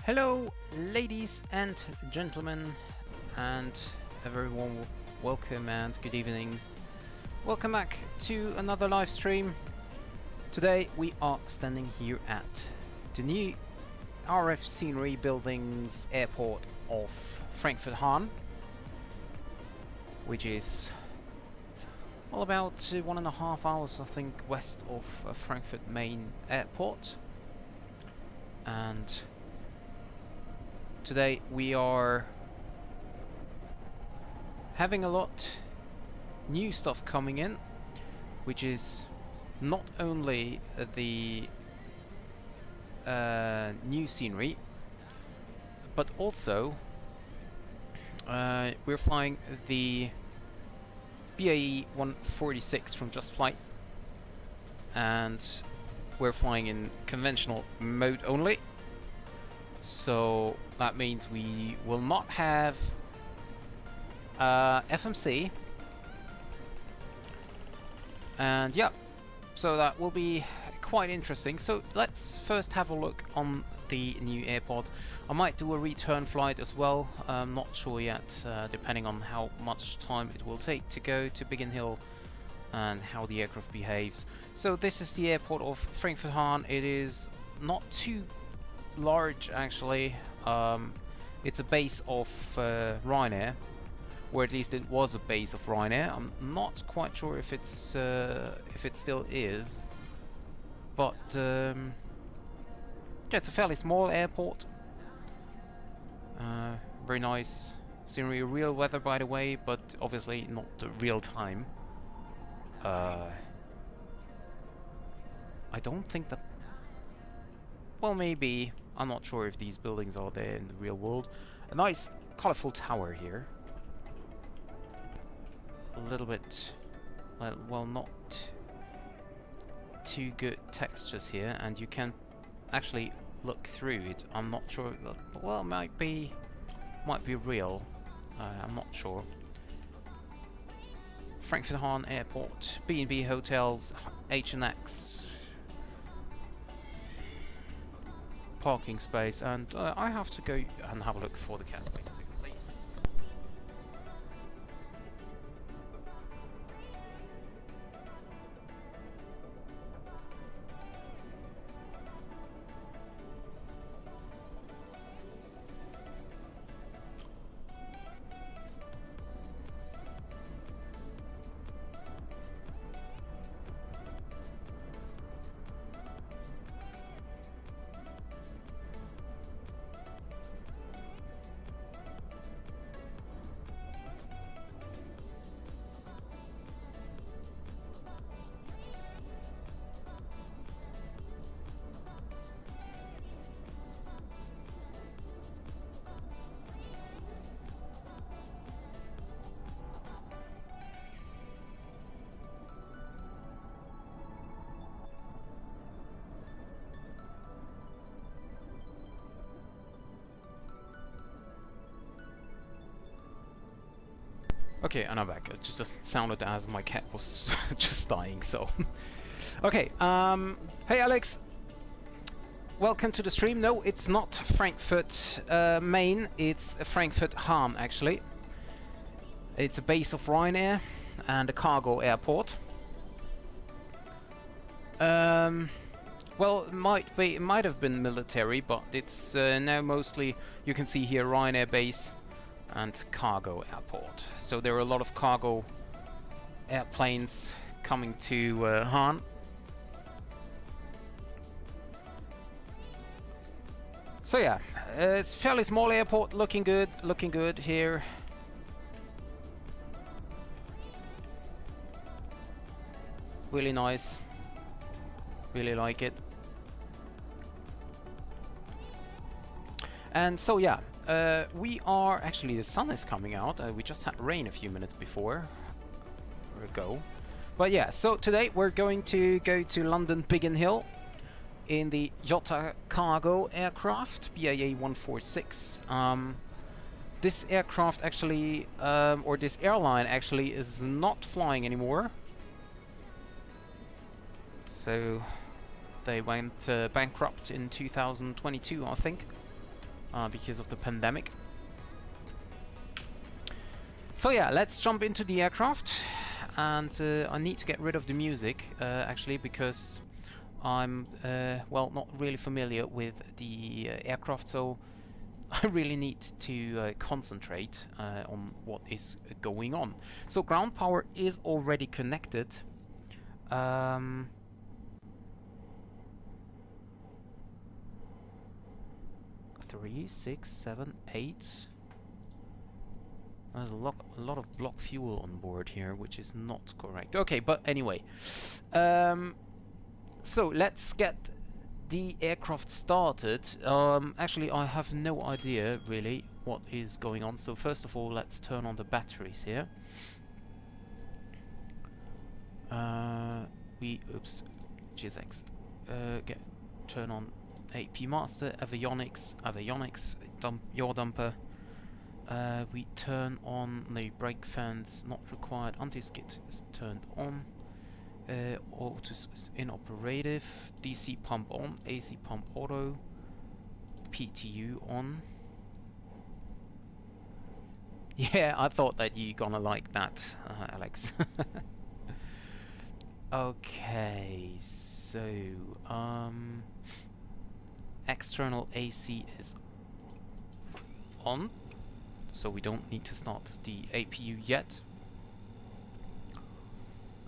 Hello, ladies and gentlemen, and everyone, welcome and good evening. Welcome back to another live stream. Today we are standing here at the new RFScenerybuilding's airport of Frankfurt Hahn, which is all about 1.5 hours, I think, west of Frankfurt main airport. And today we are having a lot new stuff coming in, which is not only the new scenery, but also we're flying the BAE 146 from Just Flight, and we're flying in conventional mode only. So that means we will not have FMC, and yeah, so that will be quite interesting. So let's first have a look on the new airport. I might do a return flight as well, I'm not sure yet, depending on how much time it will take to go to Biggin Hill and how the aircraft behaves. So this is the airport of Frankfurt Hahn. It is not too large actually. It's a base of Ryanair, or at least it was a base of Ryanair. I'm not quite sure if it's if it still is, but yeah, it's a fairly small airport. Very nice scenery, real weather by the way, but obviously not the real time. I don't think that, well, maybe, I'm not sure if these buildings are there in the real world. A nice colorful tower here. A little bit, well, not too good textures here, and you can actually look through it. I'm not sure that, well, it might be real. I'm not sure. Frankfurt Hahn Airport, B&B hotels, H&X, parking space, and I have to go and have a look for the cat, please. Okay, and I'm back. It just sounded as my cat was just dying, so... Okay, hey Alex! Welcome to the stream. No, it's not Frankfurt Main, it's Frankfurt Hahn, actually. It's a base of Ryanair and a cargo airport. Well, it might have been military, but it's now mostly, you can see here, Ryanair base and cargo airport. So there are a lot of cargo airplanes coming to Hahn. So yeah, it's a fairly small airport, looking good here. Really nice, really like it. And so yeah, we are actually, the sun is coming out. We just had rain a few minutes ago. But yeah, so today we're going to go to London Biggin Hill in the Jota cargo aircraft, BAE 146. This aircraft actually, or this airline actually, is not flying anymore. So they went bankrupt in 2022, I think. because of the pandemic. So yeah, let's jump into the aircraft, and I need to get rid of the music actually, because I'm well, not really familiar with the aircraft, so I really need to concentrate on what is going on. So ground power is already connected. 3, 6, 7, 8. There's a lot of block fuel on board here, which is not correct. Okay, but anyway. So let's get the aircraft started. Actually, I have no idea really what is going on. So first of all, let's turn on the batteries here. Oops, GSX. Turn on AP Master, avionics, yaw dumper. We turn on the brake fans, not required. Anti-skid is turned on. Auto is inoperative. DC pump on, AC pump auto. PTU on. Yeah, I thought that you gonna like that, Alex. Okay, so external AC is on, so we don't need to start the APU yet.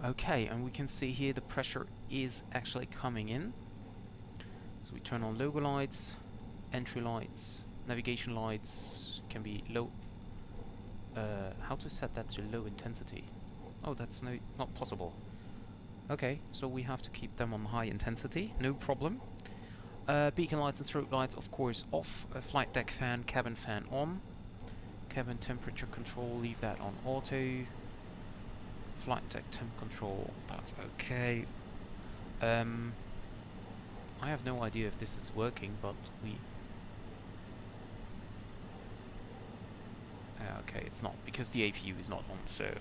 Okay, and we can see here the pressure is actually coming in. So we turn on logo lights, entry lights, navigation lights can be low. How to set that to low intensity? Oh, that's not possible. Okay, so we have to keep them on high intensity, no problem. Beacon lights and strobe lights, of course, off. Flight deck fan, cabin fan on. Cabin temperature control, leave that on auto. Flight deck temp control, that's okay. I have no idea if this is working, but okay, it's not, because the APU is not on, so...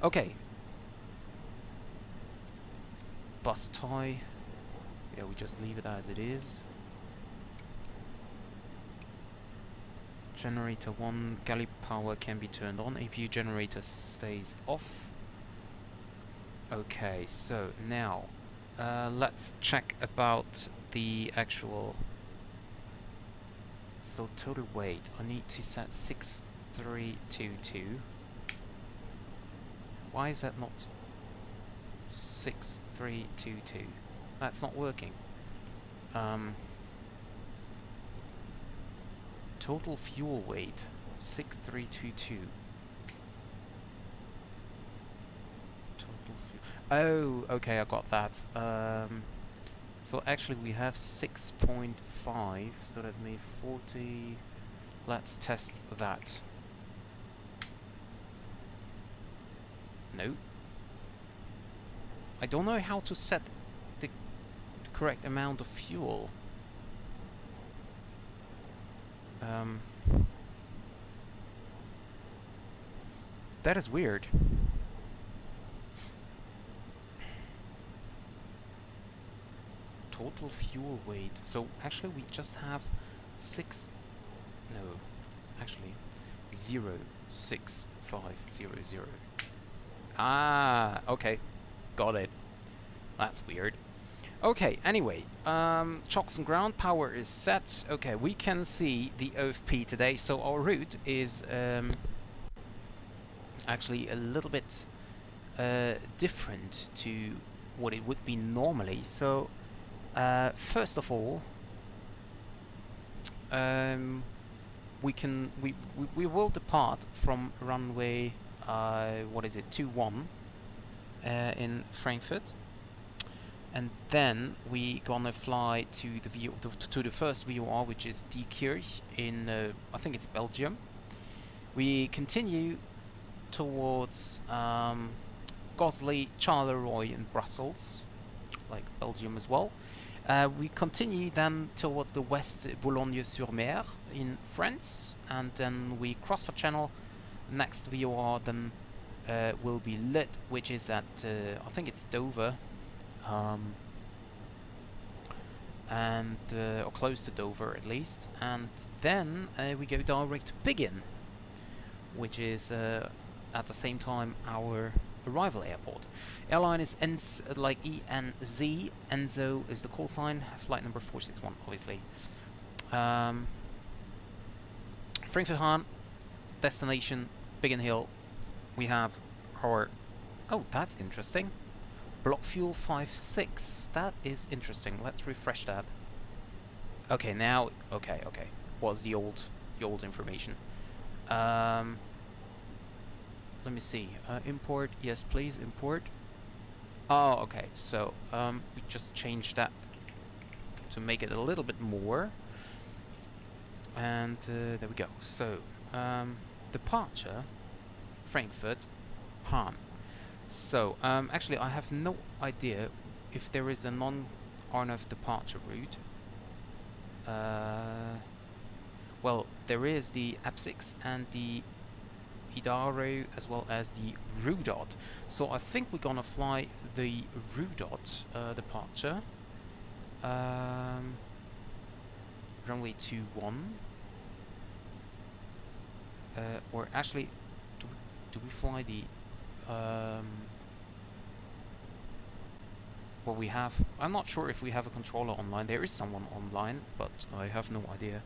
Okay. Bus tie. Yeah, we just leave it as it is. Generator 1, galley power can be turned on. APU generator stays off. Okay, so now let's check about the actual... So total weight, I need to set 6322. Why is that not 6322? That's not working. Total fuel weight 6322. Total fuel. Oh, okay, I got that. So actually we have 6.5, so that means 40. Let's test that. No. I don't know how to set the correct amount of fuel. That is weird. Total fuel weight. So actually we just have 06500. Ah, okay. Got it. That's weird. Okay, anyway, chocks and ground power is set. Okay, we can see the OFP today, so our route is actually a little bit different to what it would be normally. So, first of all, we will depart from runway 21 in Frankfurt. And then we gonna fly to the first VOR, which is Diekirch in I think it's Belgium. We continue towards Gosley, Charleroi, and Brussels, like Belgium as well. We continue then towards the west, Boulogne-sur-Mer in France, and then we cross the channel. Next VOR then will be Lit, which is at I think it's Dover. and or close to Dover at least, and then we go direct to Biggin, which is at the same time our arrival airport. Airline is like ENZ. Enzo is the call sign. Flight number 461, obviously. Frankfurt Hahn, destination Biggin Hill. We have our... Oh, that's interesting. Block fuel 56. That is interesting. Let's refresh that. Okay, now... Okay. Was the old information. Let me see. Import. Yes, please. Import. Oh, okay. So, we just changed that to make it a little bit more. And there we go. So, departure, Frankfurt Hahn. So, actually, I have no idea if there is a non-RNF departure route. Well, there is the APSIX and the Idaro as well as the Rudot. So I think we're gonna fly the Rudot departure. Runway 21. Or actually, do we fly the... well, we have... I'm not sure if we have a controller online. There is someone online, but I have no idea.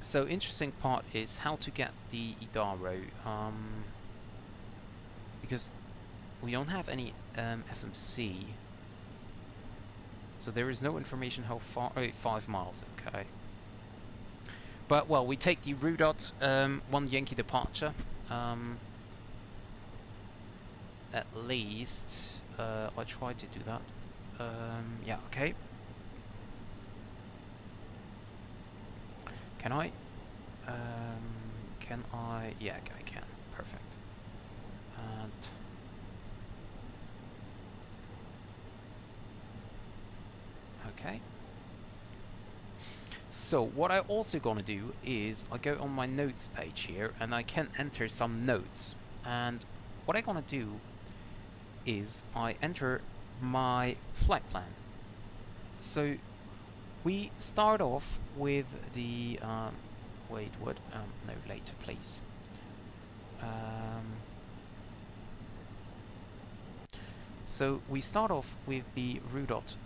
So interesting part is how to get the Idaro, because we don't have any FMC, so there is no information how far. Oh, 5 miles, okay. But well, we take the Rudot 1 Yankee departure. At least I tried to do that. Yeah, okay. Can I? Can I? Yeah, I can. Perfect. And okay. So what I also gonna do is I go on my notes page here and I can enter some notes. And what I gonna do is I enter my flight plan. So we start off with the wait, what? No, later, please. So we start off with the Rudot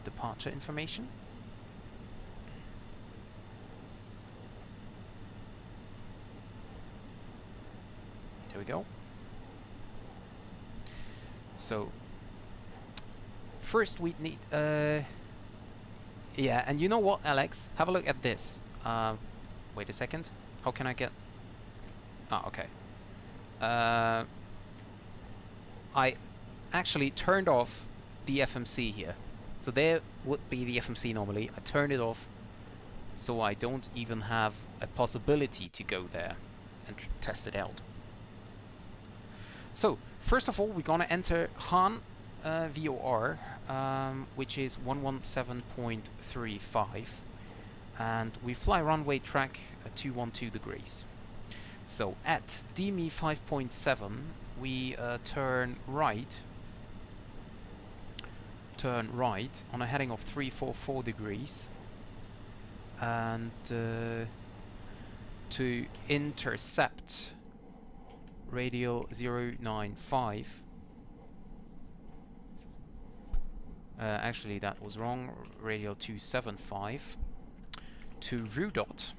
departure information. There we go. So first we need yeah, and you know what, Alex? Have a look at this. Wait a second. How can I get... Ah, okay. I actually turned off the FMC here. So there would be the FMC normally. I turned it off so I don't even have a possibility to go there and test it out. So, first of all, we're gonna enter Hahn VOR, which is 117.35, and we fly runway track 212 degrees. So at DME 5.7 we turn right on a heading of 344 degrees, and to intercept radial 095. Actually, that was wrong. Radial 275 to Rudot,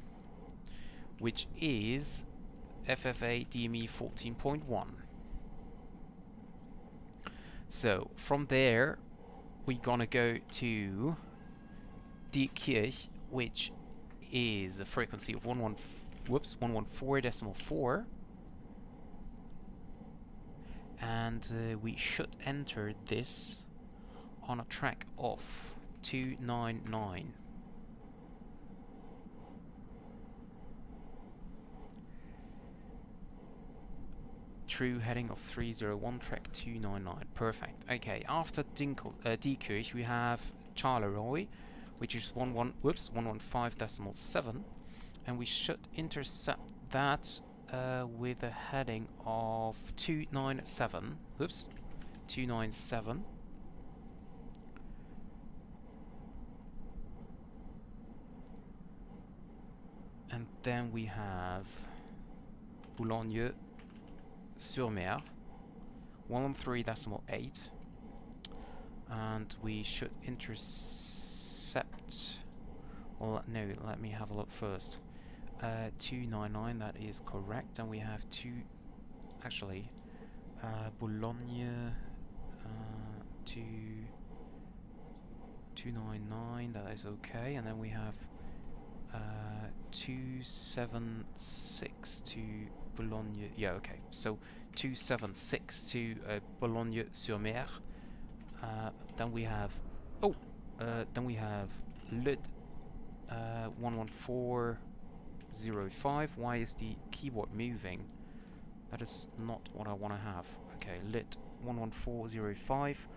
which is FFA DME 14.1. So from there, we're gonna go to Diekirch, which is a frequency of 114.4, and we should enter this on a track of 299. True heading of 301, track 299. Perfect. Okay, after Diekirch we have Charleroi, which is 115.7, and we should intercept that with a heading of 297. Oops, 297. And then we have Boulogne-sur-Mer, 113.8, and we should intercept. Well, no, let me have a look first. 299, that is correct, and we have Boulogne 299, that is okay, and then we have 276 to Boulogne. Yeah, okay. So 276 to Boulogne-sur-Mer. Then we have LUD 11405. Why is the keyboard moving? That is not what I want to have. Okay, LUD 11405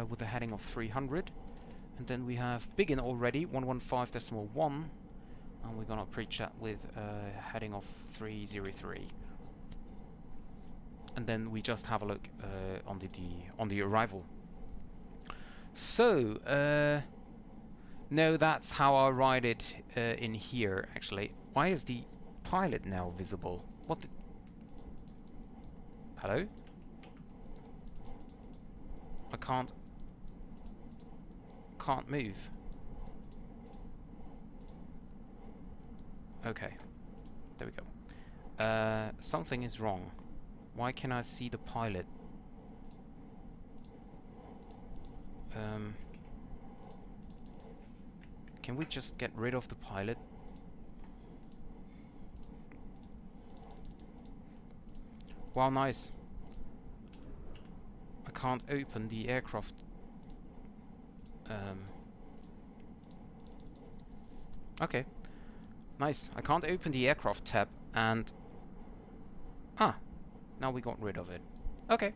with a heading of 300. And then we have Biggin already, 115.1, and we're gonna pre-chat with a heading of 303. And then we just have a look on the arrival. So no, that's how I write it in here. Actually, why is the pilot now visible? What? Hello? I can't move. Okay, there we go. Something is wrong. Why can I see the pilot? Can we just get rid of the pilot? Wow, nice. I can't open the aircraft. Okay, nice. I can't open the aircraft tab, and now we got rid of it. Okay.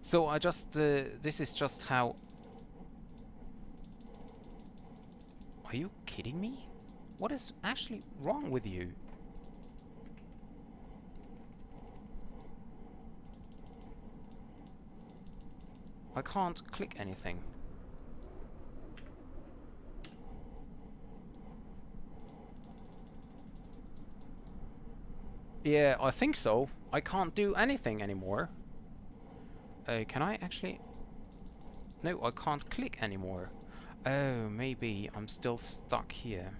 So I just this is just how. Are you kidding me? What is actually wrong with you? I can't click anything. Yeah, I think so. I can't do anything anymore. Can I actually? No, I can't click anymore. Oh, maybe I'm still stuck here.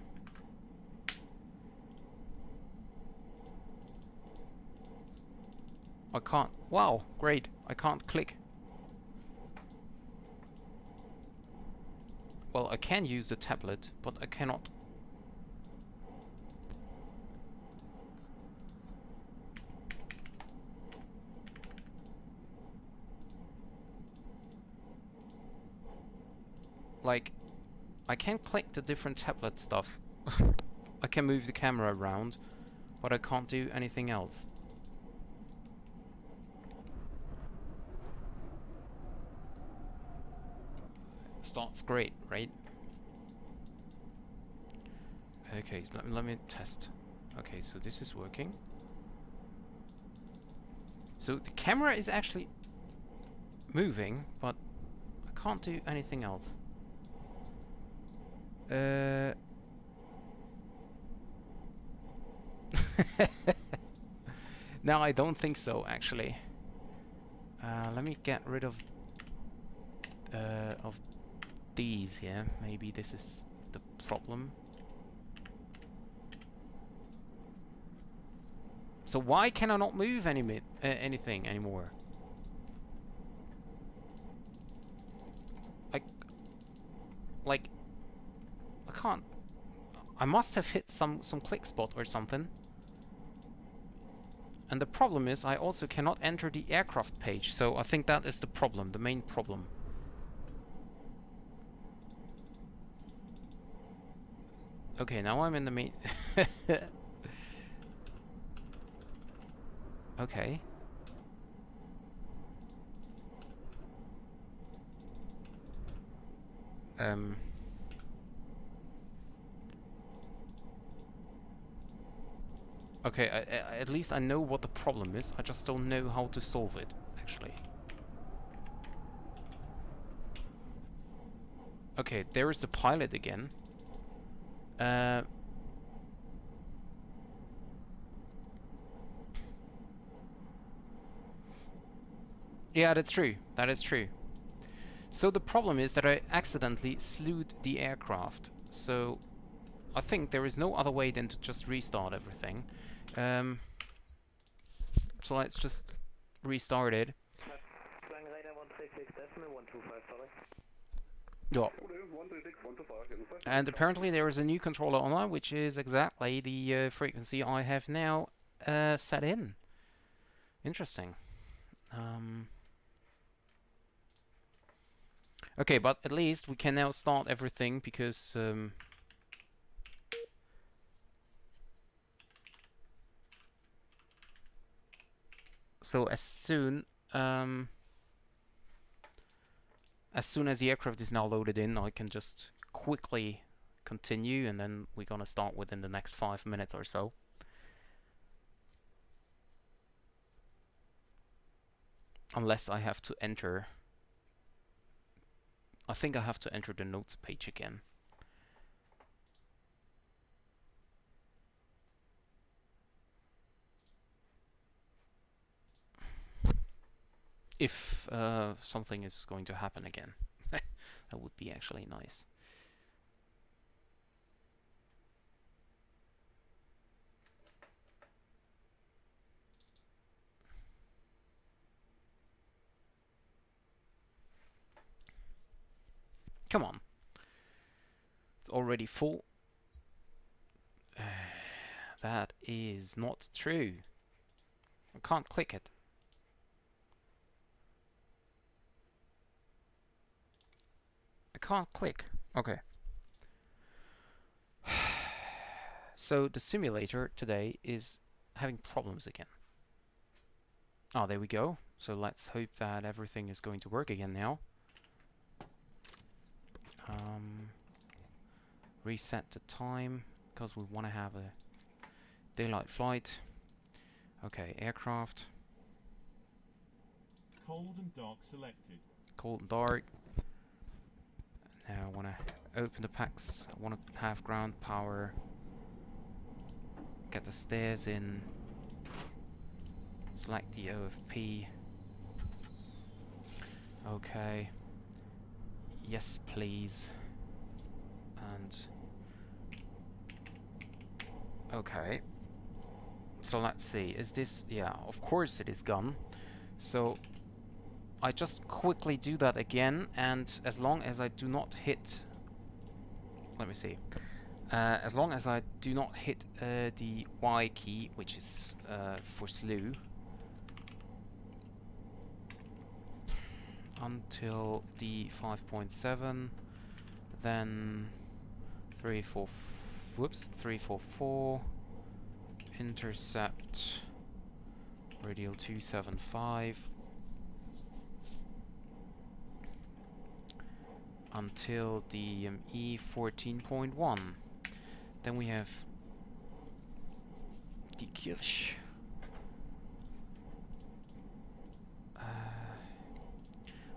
I can't. Wow, great. I can't click. Well, I can use the tablet, but I cannot. Like, I can click the different tablet stuff. I can move the camera around, but I can't do anything else. Starts great, right? Okay, so let me test. Okay, so this is working. So the camera is actually moving, but I can't do anything else. No, I don't think so, actually. Let me get rid of these here. Maybe this is the problem. So why can I not move anything anymore? Like, I can't. I must have hit some click spot or something. And the problem is I also cannot enter the aircraft page, so I think that is the problem, the main problem. Okay, now I'm in the main... Okay. Okay, at least I know what the problem is. I just don't know how to solve it, actually. Okay, there is the pilot again. Yeah, that's true. That is true. So the problem is that I accidentally slewed the aircraft. So I think there is no other way than to just restart everything. So let's just restart it. Yeah. And apparently there is a new controller online, which is exactly the frequency I have now set in. Interesting. Okay, but at least we can now start everything because so as soon as the aircraft is now loaded in, I can just quickly continue, and then we're gonna start within the next 5 minutes or so. Unless I have to enter. I think I have to enter the notes page again. If something is going to happen again. That would be actually nice. Come on. It's already full. That is not true. I can't click it. I can't click. Okay. So the simulator today is having problems again. Oh, there we go. So let's hope that everything is going to work again now. Reset the time because we want to have a daylight flight. Okay, aircraft. Cold and dark selected. Cold and dark. Now I want to open the packs. I want to have ground power. Get the stairs in. Select the OFP. Okay. Yes, please. And okay. So let's see. Is this? Yeah, of course it is gone. So I just quickly do that again, and as long as I do not hit, let me see. As long as I do not hit the Y key, which is for slew, until the 5.7, then 344, intercept, radial 275, until DME 14.1. Then we have die Kirche.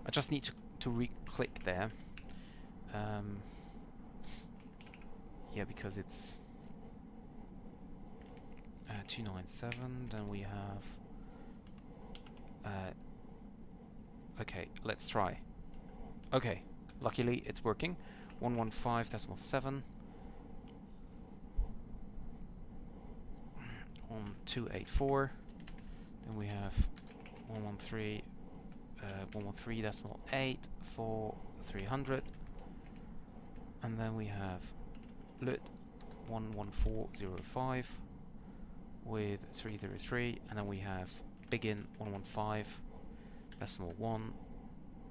I just need to re-click there. Yeah, because it's 297. Then we have. Okay, let's try. Okay, luckily it's working. 115.7 on 284. Then we have 113.8 for 300, and then we have LUT 114.05 with 333, and then we have Biggin 115.1.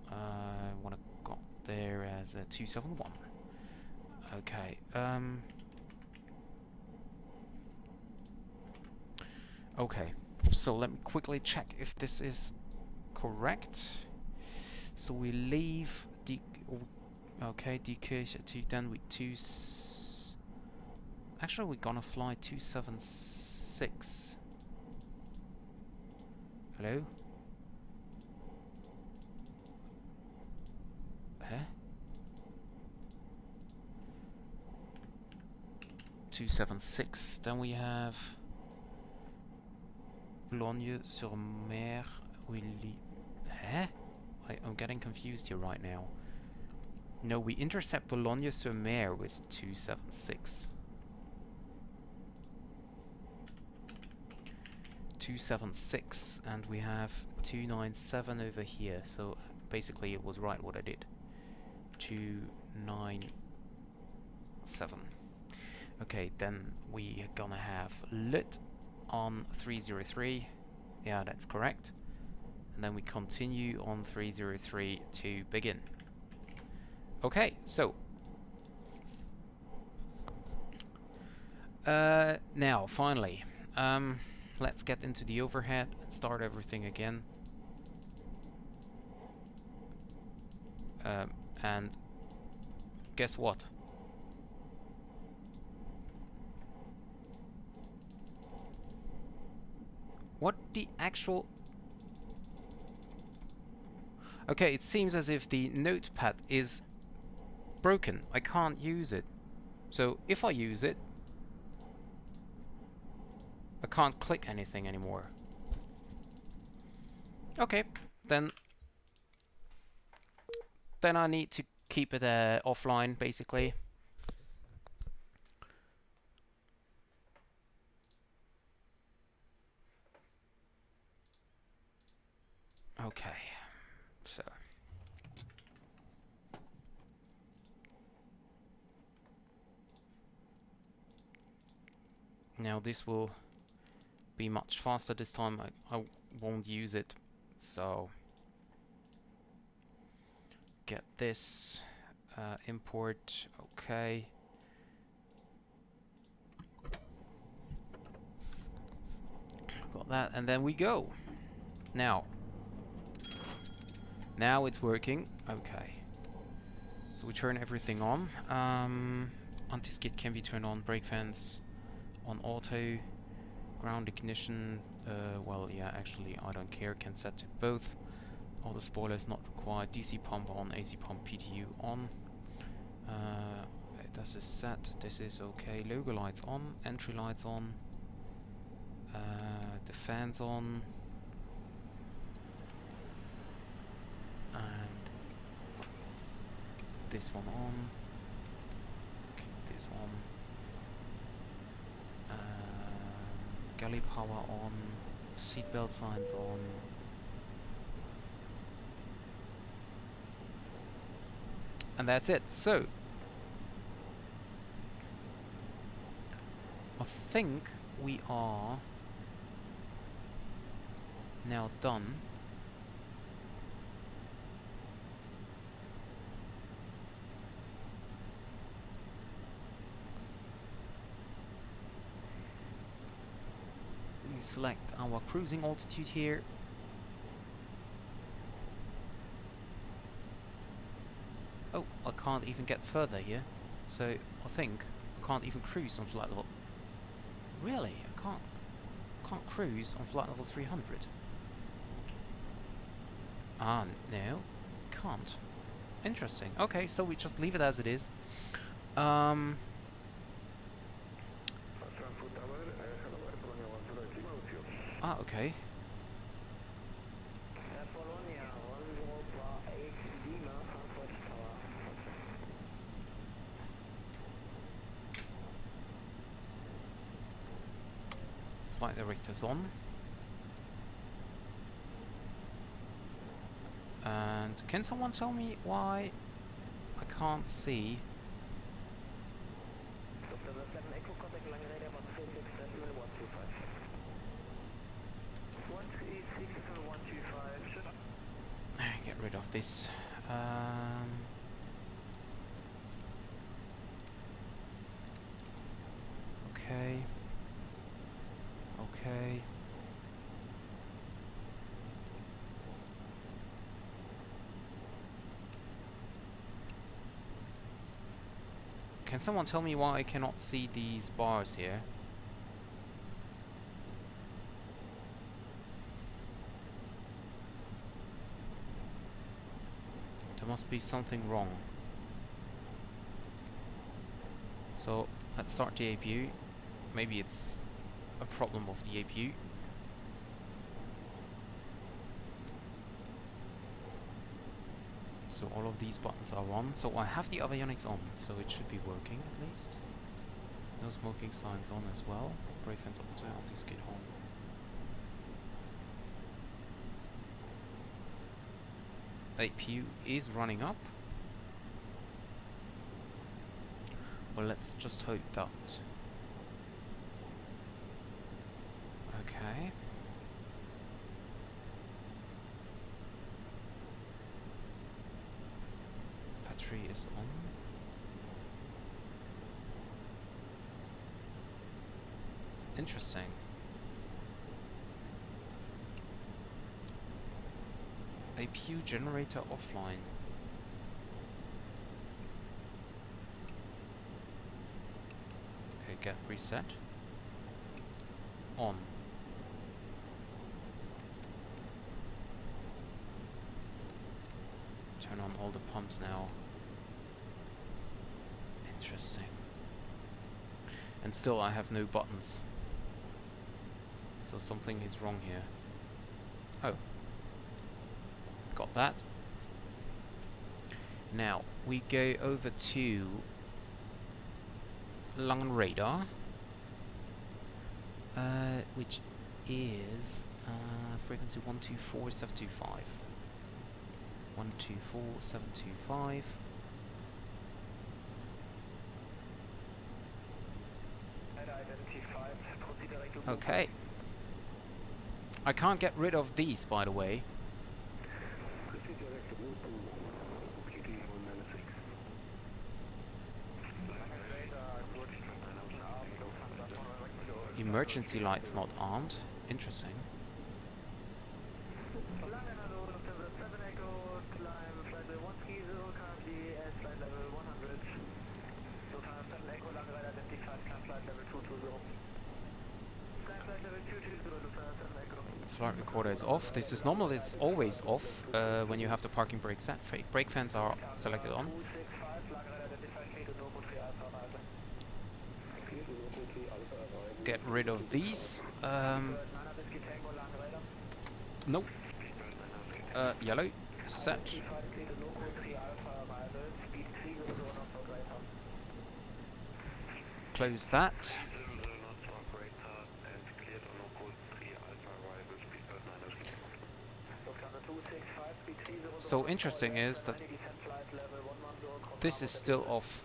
I want to got there as a 271. Okay. Okay. So let me quickly check if this is correct. So we leave the decrease then with actually we're gonna fly 276 276. Hello? Huh? 276. Then we have Boulogne-sur-Mer. Huh? I'm getting confused here right now. No, we intercept Boulogne-sur-Mer with 276. 276, and we have 297 over here. So basically, it was right what I did. 297. Okay, then we are gonna have lit on 303. Yeah, that's correct. And then we continue on 303 to begin. Okay, so now finally, let's get into the overhead and start everything again. And guess what? What the actual... Okay, it seems as if the notepad is broken. I can't use it. So if I use it, I can't click anything anymore. Okay, then I need to keep it offline, basically. Okay, so now this will be much faster this time. I won't use it, so get this import. Okay, got that, and then we go. Now it's working. Okay, so we turn everything on. Anti-skid can be turned on. Brake fans on auto. Ground ignition, well, yeah, actually, I don't care. Can set to both. Auto spoiler is not required. DC pump on. AC pump PTU on. This is set. This is okay. Logo lights on. Entry lights on. The fans on. And this one on. Keep this on. Galley power on. Seatbelt signs on. And that's it. So I think we are now done. We select our cruising altitude here. Oh, I can't even get further here. So I think I can't even cruise on flight level. Really? I can't cruise on flight level 300. Ah, no, can't. Interesting. Okay, so we just leave it as it is. Ah, okay. Flight director's on. And can someone tell me why I can't see? Get rid of this. Okay. Okay. Can someone tell me why I cannot see these bars here? must be something wrong. So let's start the APU. Maybe it's a problem of the APU. So all of these buttons are on. So I have the avionics on, so it should be working at least. No smoking signs on as well. Brake fence auto, anti-skid on. APU is running up. Well, let's just hope that. Okay. Battery is on. Interesting. APU generator offline. Okay, get reset. On. Turn on all the pumps now. Interesting. And still I have no buttons. So something is wrong here. Oh. Got that. Now we go over to London radar, which is frequency 124725. 124725. Okay. I can't get rid of these, by the way. Emergency lights not armed. Interesting. Flight recorder is off. This is normal, it's always off when you have the parking brake set. Brake fans are selected on. Get rid of these. Nope. Yellow. Set. Close that. So interesting is that this is still off.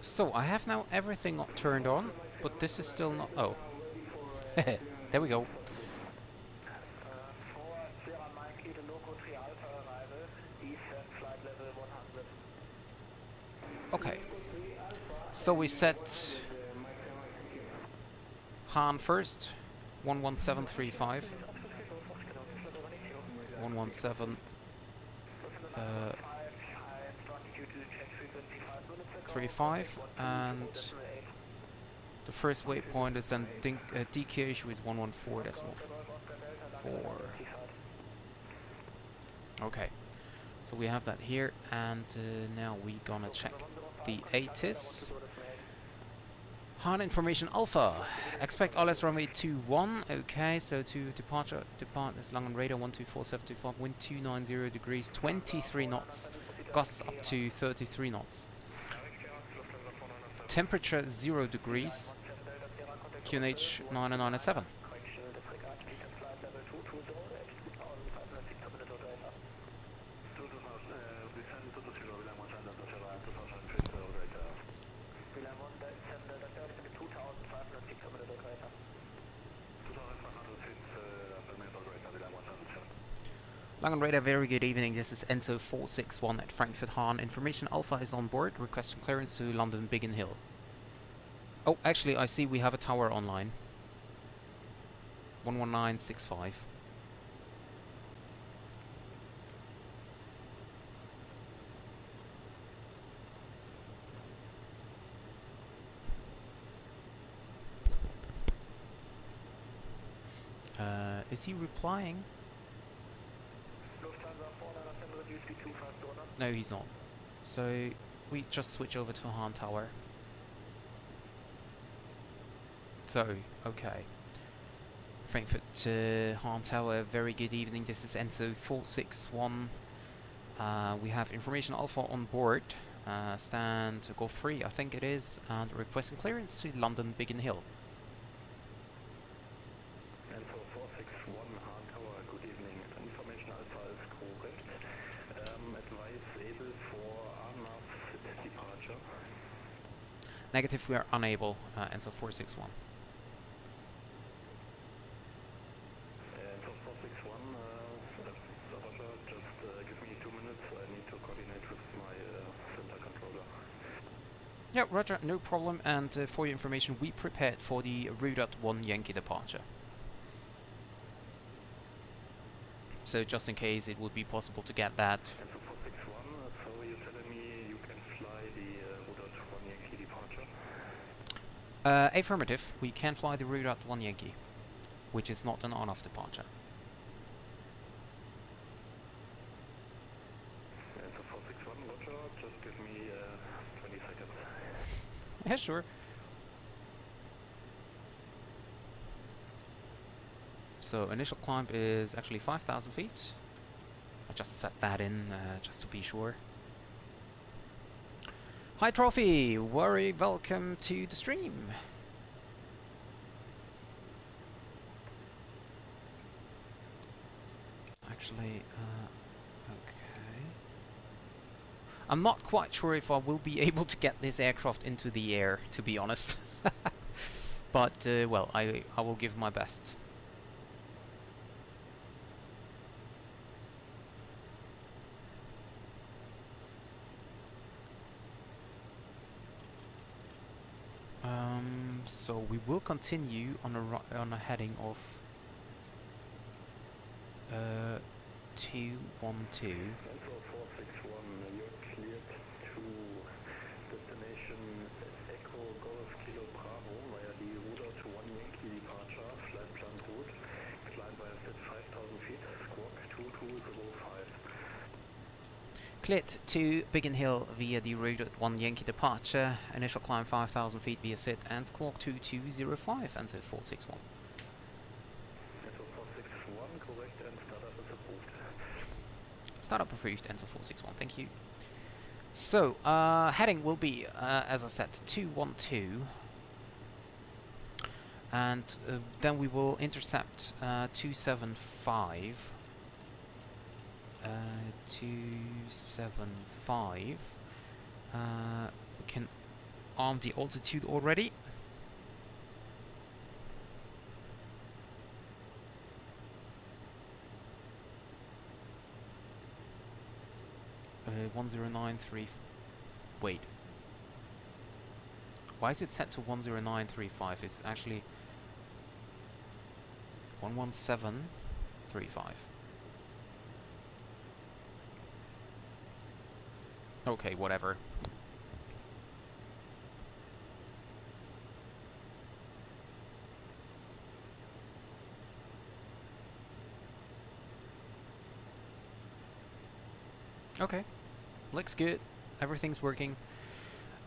So I have now everything turned on, but this is still not. Oh, there we go. Okay, so we set Hahn first, 11735, 117 35, and the first waypoint is then DK with 114.4. Okay, so we have that here, and now we're gonna check the ATIS. Hahn information alpha. Expect RLS runway 21. Okay, so to departure, depart is London radar 124725, wind 290 degrees, 23 knots, gusts up to 33 knots. Temperature 0 degrees, QNH 997. London radar, very good evening. This is Enzo 461 at Frankfurt Hahn. Information Alpha is on board. Requesting clearance to London Biggin Hill. Oh, actually, I see we have a tower online. 11965. Is he replying? No, he's not. So we just switch over to Hahn Tower. So, okay. Frankfurt Hahn Tower, very good evening. This is Enzo 461. We have information alpha on board. Stand Golf 3, I think it is, and requesting clearance to London Biggin Hill. Enzo 461 Hahn Tower, good evening. Information alpha is correct. Advice able for AMD departure. Negative, we are unable, Enzo 461. Enzo 461, Roger, just give me 2 minutes. I need to coordinate with my center controller. Yeah, Roger, no problem. And for your information, we prepared for the Route 1 Yankee departure. So just in case it would be possible to get that. Enzo 461, so you're telling me you can fly the Route 1 Yankee departure? Affirmative, we can fly the Route 1 Yankee, which is not an on-off departure. Enzo 461, Roger, just give me 20 seconds. Yeah, sure. So initial climb is actually 5,000 feet. I just set that in just to be sure. Hi Trophy, very welcome to the stream. Actually, okay. I'm not quite sure if I will be able to get this aircraft into the air, to be honest. But, well, I will give my best. So we will continue on a heading of 212. Enzo 461, you're cleared to destination Echo Golf Kilo Bravo via the Route 1 Yankee departure, flight plan route, climb by a set 5,000 feet, squawk 2205. Cleared to Biggin Hill via the Route 1 Yankee departure, initial climb 5,000 feet via SIT and squawk 2205 and 461. Enzo 461, correct, and startup is approved. Startup approved, Enzo 461, thank you. So, heading will be, as I said, 212. And then we will intercept 275. 275. We can arm the altitude already. Uh, 1093. Wait. Why is it set to 10935? It's actually 11735. Okay, whatever. Okay, looks good. Everything's working.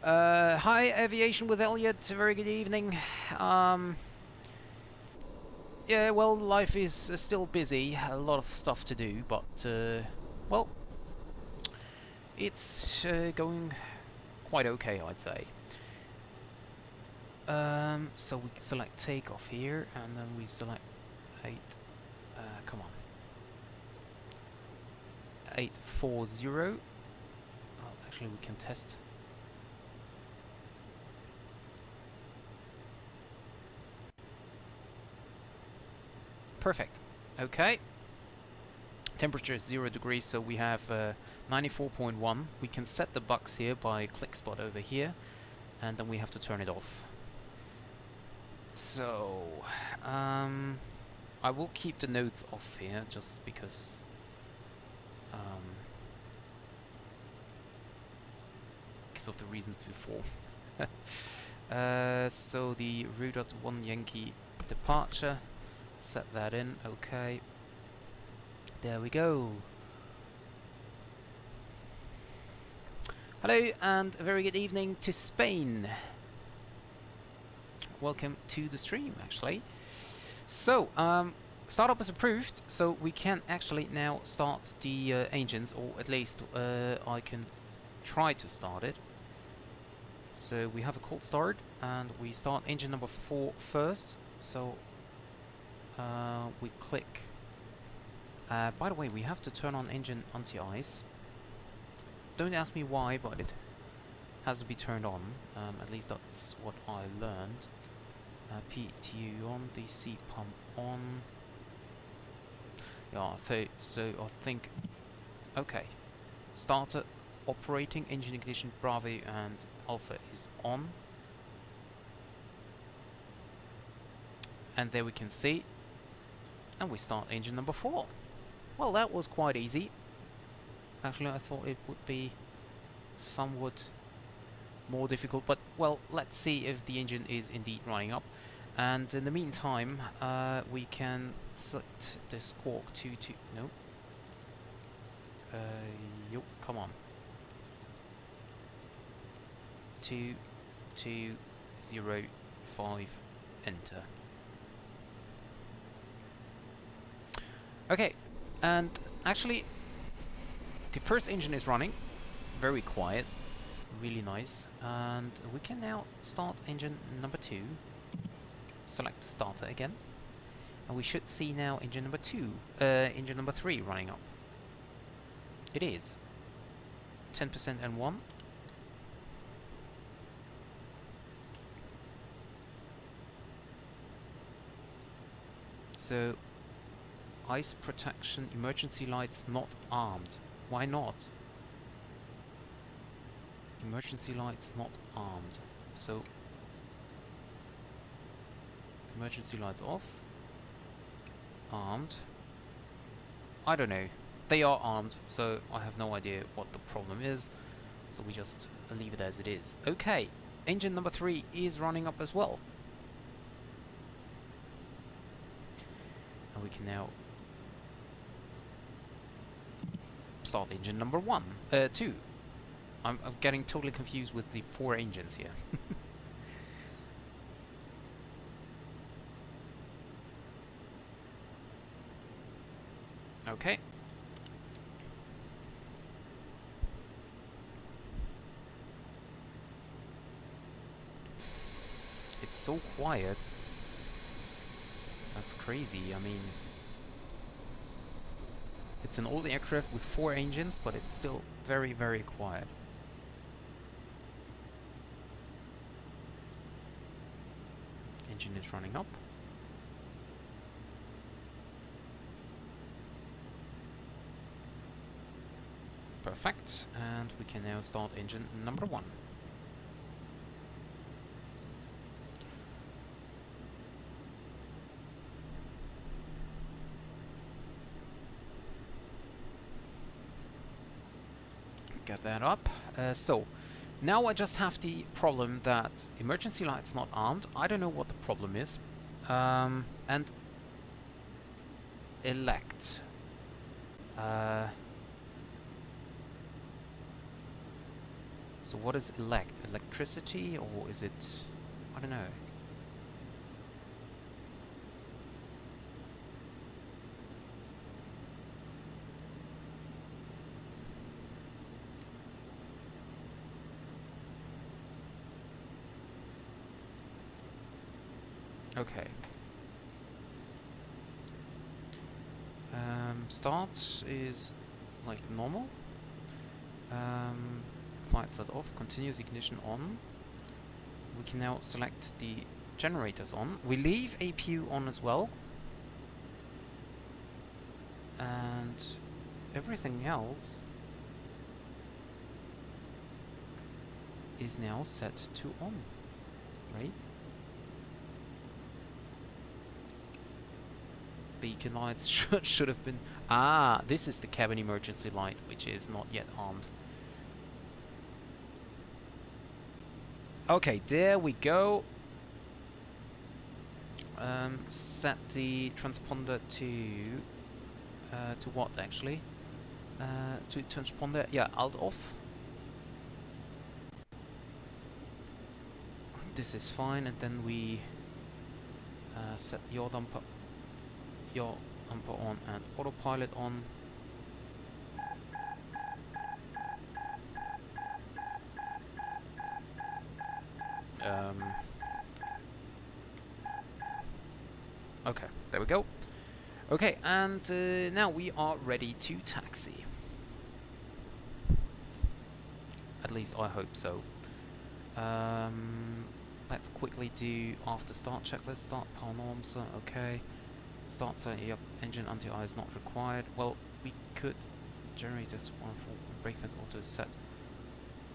Hi, Aviation with Elliot. Very good evening. Yeah, well, life is still busy. A lot of stuff to do, but well, it's going quite okay, I'd say. So we select takeoff here, and then we select 8. Come on. 840. Oh, actually, we can test. Perfect. Okay. Temperature is 0 degrees, so we have 94.1. We can set the bucks here by click spot over here, and then we have to turn it off. So, I will keep the nodes off here just because of the reasons before. So the route at 1 Yankee departure, set that in, okay. There we go. Hello and a very good evening to Spain. Welcome to the stream, actually. So, startup is approved, so we can actually now start the engines, or at least I can try to start it. So we have a cold start, and we start engine number 4 first. So we click. By the way, we have to turn on engine anti-ice. Don't ask me why, but it has to be turned on. At least that's what I learned. PTU on, DC pump on. Yeah, so I think. Okay. Starter operating, engine ignition, Bravo and Alpha is on. And there we can see. And we start engine number 4. Well, that was quite easy. Actually, I thought it would be somewhat more difficult, but well, let's see if the engine is indeed running up. And in the meantime, we can select the squawk to no. Yo, come on. 2205, enter. Okay, and actually, the first engine is running, very quiet, really nice, and we can now start engine number 2. Select starter again, and we should see now engine number 3 running up. It is 10% and 1. So, ice protection, emergency lights not armed. Why not? Emergency lights not armed. So, emergency lights off. Armed. I don't know. They are armed, so I have no idea what the problem is. So we just leave it as it is. Okay, engine number 3 is running up as well. And we can now start engine number 2. I'm getting totally confused with the 4 engines here. Okay. It's so quiet. That's crazy. I mean, it's an old aircraft with 4 engines, but it's still very, very quiet. Engine is running up. Perfect, and we can now start engine number 1. Get that up. So, now I just have the problem that emergency light's not armed. I don't know what the problem is. And elect. So what is elect? Electricity, or is it... I don't know. Okay. Start is like normal. Flight set off, continuous ignition on. We can now select the generators on. We leave APU on as well. And everything else is now set to on, right? beacon lights should have been... Ah, this is the cabin emergency light, which is not yet armed. Okay, there we go. Set the transponder to what actually? To transponder, yeah, alt off. This is fine, and then we set yaw damper on and autopilot on. Okay, there we go. Okay, and now we are ready to taxi. At least I hope so. Let's quickly do after start checklist. Start power norms. Okay. Start setting up engine anti-air is not required. Well, we could generate this one for brake fence auto set.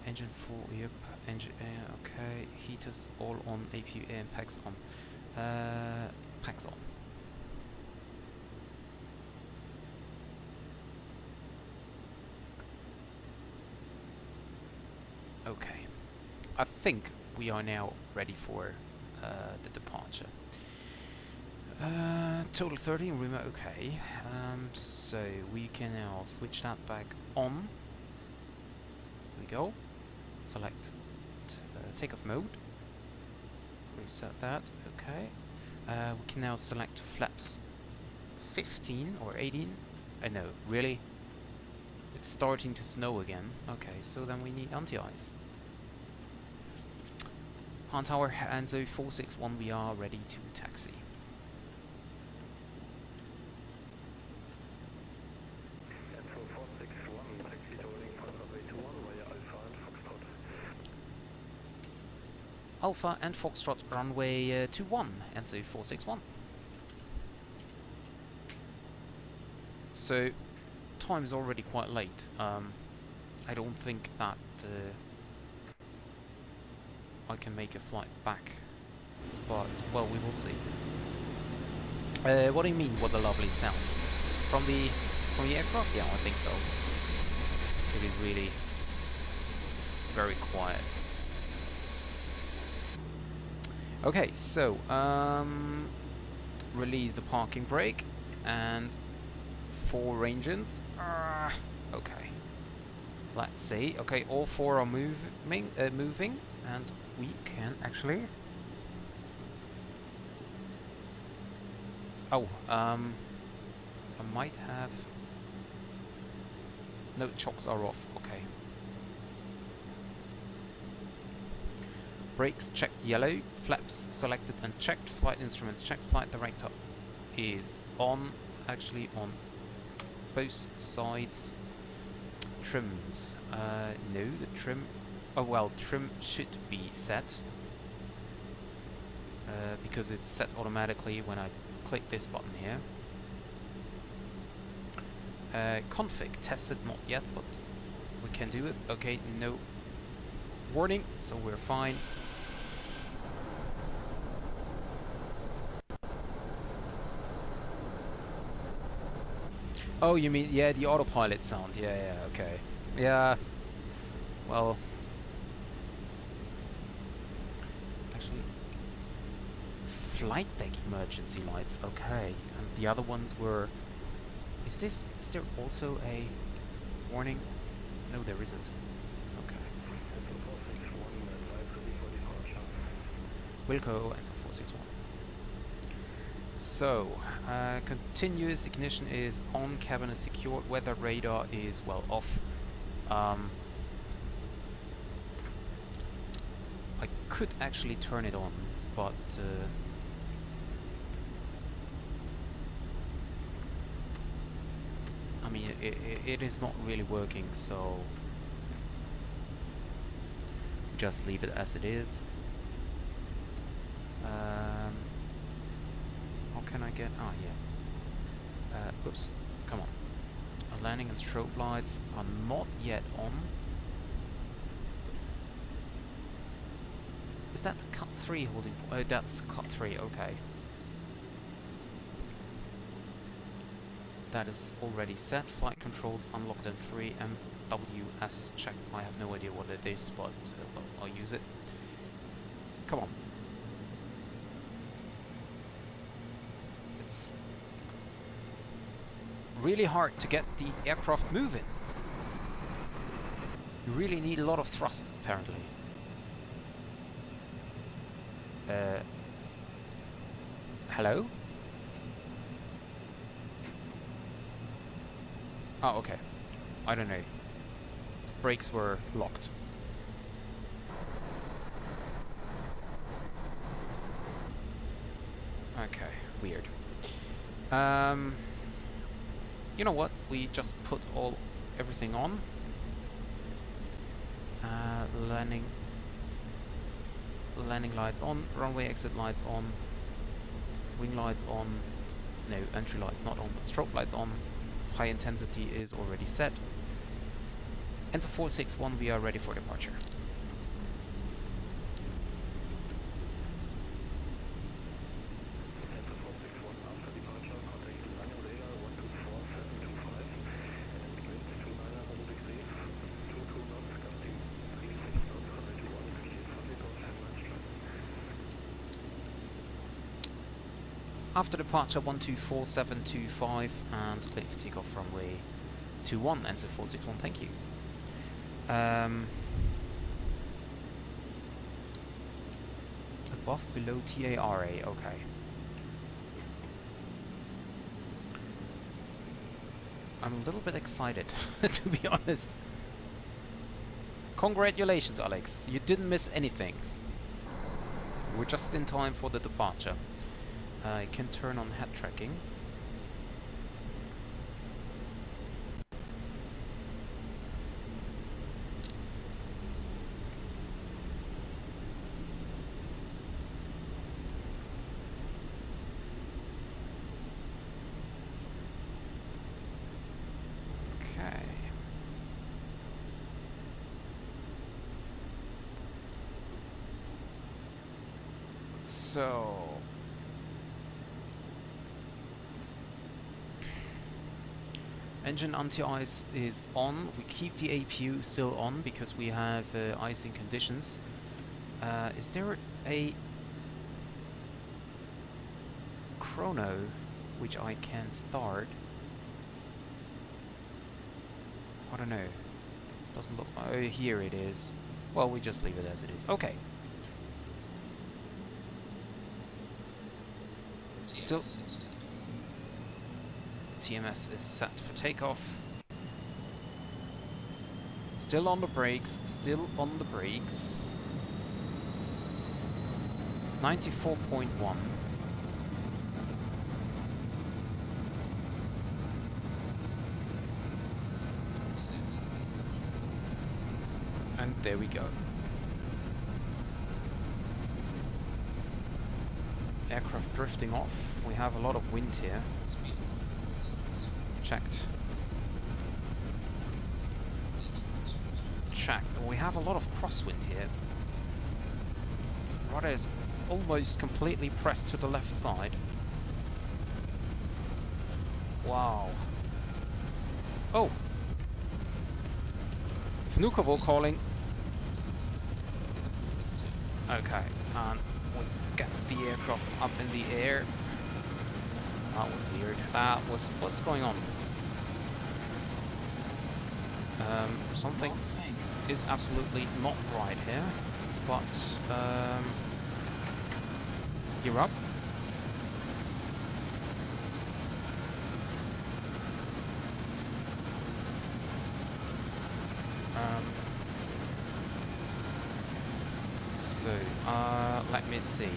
Engine full. Yep. Engine air. Okay. Heaters all on. APU air and packs on. Packs on. Okay. I think we are now ready for the departure. Total 13 remote, okay. So we can now switch that back on. There we go. Select takeoff mode. Reset that, okay. We can now select flaps 15 or 18. No, really? It's starting to snow again. Okay, so then we need anti-ice. Hahn Tower, Anzo 461, we are ready to taxi. Anzo 461, taxi to holding point runway 21 via Alpha and Foxtrot. Alpha and Foxtrot, runway 21, Anzo 461. So, time is already quite late. I don't think that I can make a flight back, but well, we will see. What do you mean? What a lovely sound from the aircraft? Yeah, I think so. It is really very quiet. Okay, so release the parking brake and 4 engines. Okay, let's see. Okay, all 4 are moving, and we can actually. Oh, I might have. No, chocks are off. Okay. Brakes checked yellow, flaps selected and checked, flight instruments checked, flight director is on, actually on both sides. Trims, no, the trim, oh well, trim should be set, because it's set automatically when I click this button here. Config, tested, not yet, but we can do it. Okay, no warning, so we're fine. Oh, you mean, yeah, the autopilot sound. Yeah, yeah, okay. Yeah, well, actually, flight deck emergency lights, okay. And the other ones were, is there also a warning? No, there isn't. Okay. Anzo 461, advise ready for departure. Wilco, Anzo 461. So, continuous ignition is on, cabin is secured, weather radar is, well, off. I could actually turn it on, but I mean, it is not really working, so just leave it as it is. How can I get? Ah, yeah. Oops. Come on. Landing and strobe lights are not yet on. Is that the cut 3 holding? Oh, that's cut 3. Okay. that is already set. Flight controls unlocked and free. MWS check. I have no idea what it is, but well, I'll use it. Come on. It's really hard to get the aircraft moving. You really need a lot of thrust, apparently. Hello? Oh, okay. I don't know. Brakes were locked. Okay, weird. You know what? We just put everything on. Landing lights on, runway exit lights on, wing lights on, no, entry lights not on, but strobe lights on, high intensity is already set. Enter 461, we are ready for departure. Enter 461 after departure, contact manual radar 124725 and wind 29 degrees, 22 knots, gusting 36 knots, 181 clear for takeoff and launch time. After departure 124725 and clear for takeoff runway 21, enter 461, thank you. Above, below, TARA, okay. I'm a little bit excited, to be honest. Congratulations, Alex, you didn't miss anything. We're just in time for the departure. I can turn on head tracking. Okay. So engine anti-ice is on. We keep the APU still on because we have icing conditions. Is there a chrono which I can start? I don't know. Doesn't look. Oh, here it is. Well, we just leave it as it is. Okay. Still. TMS is set for takeoff. Still on the brakes, still on the brakes. 94.1. And there we go. Aircraft drifting off. We have a lot of wind here. Checked. Checked. We have a lot of crosswind here. Rudder is almost completely pressed to the left side. Wow. Oh! Vnukovo calling. Okay, and we get the aircraft up in the air. That was weird. That was... what's going on? Something is absolutely not right here, but gear up. So, let me see.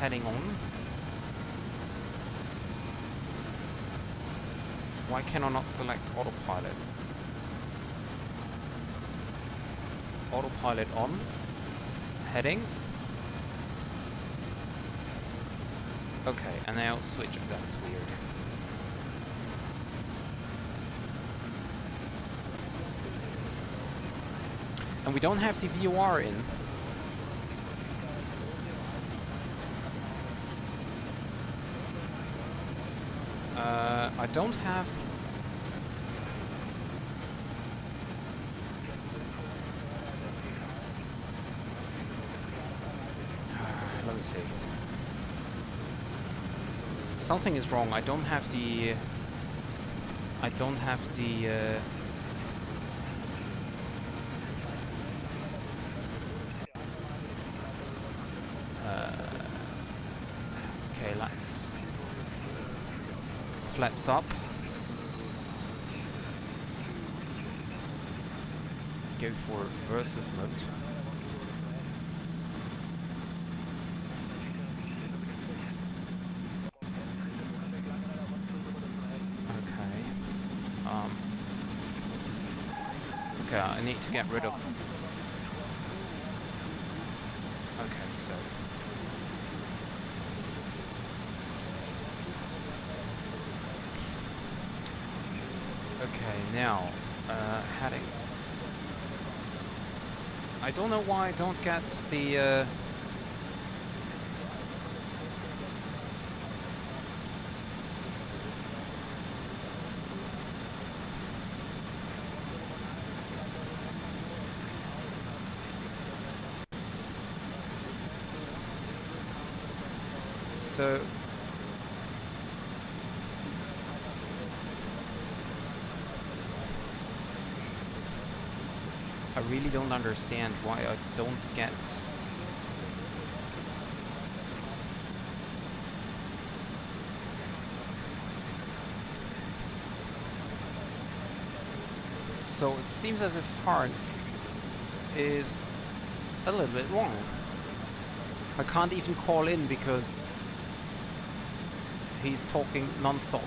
Heading on. Why can I not select autopilot? Autopilot on. Heading. Okay, and now switch. That's weird. And we don't have the VOR in. I don't have Something is wrong. I don't have the okay, let's flaps up. Go for versus mode. Okay, I need to get rid of... Okay, so... Okay, now, heading. I don't know why I don't get the... So... I really don't understand why I don't get... So it seems as if Hahn is a little bit wrong. I can't even call in because he's talking non-stop.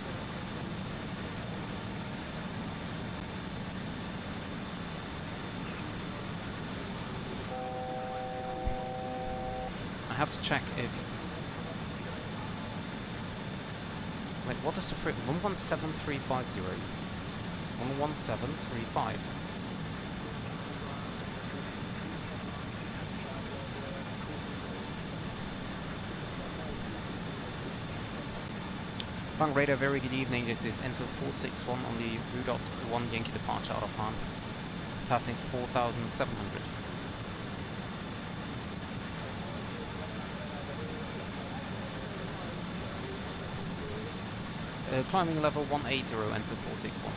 I have to check if... Wait, what is the 117350? 11735. Bang Radar, very good evening. This is Enzo 461 on the route 1 Yankee departure out of Hahn, passing 4,700. Climbing level 180, Enzo 461.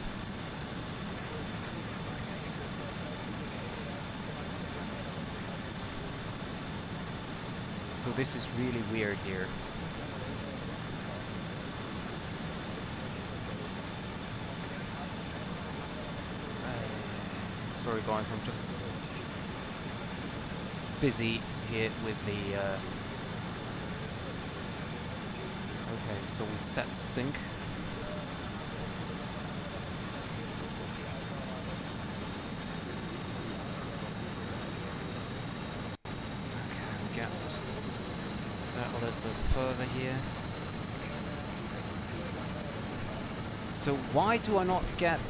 So this is really weird here. Sorry guys, I'm just busy here with the... Okay, so we set sync. A little bit further here. So why do I not get...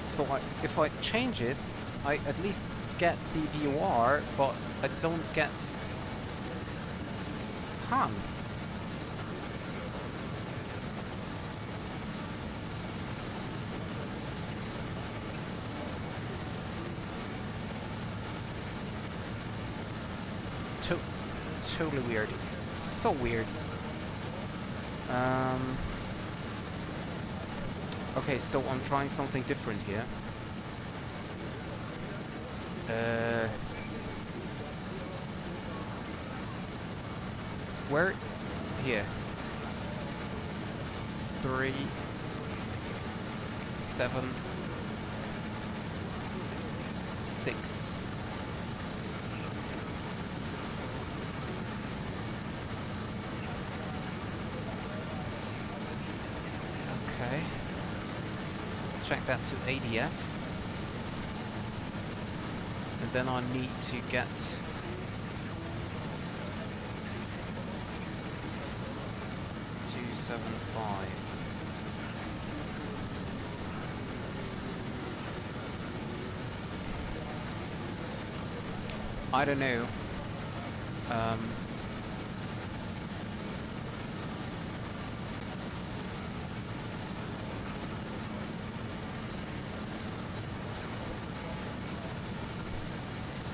So if I change it, I at least get the VOR, but I don't get Hahn. Totally weird. So weird. Okay, so I'm trying something different here. Where? Here. 3, 7, 6. Okay. Check that to ADF. And then I need to get 275. I don't know.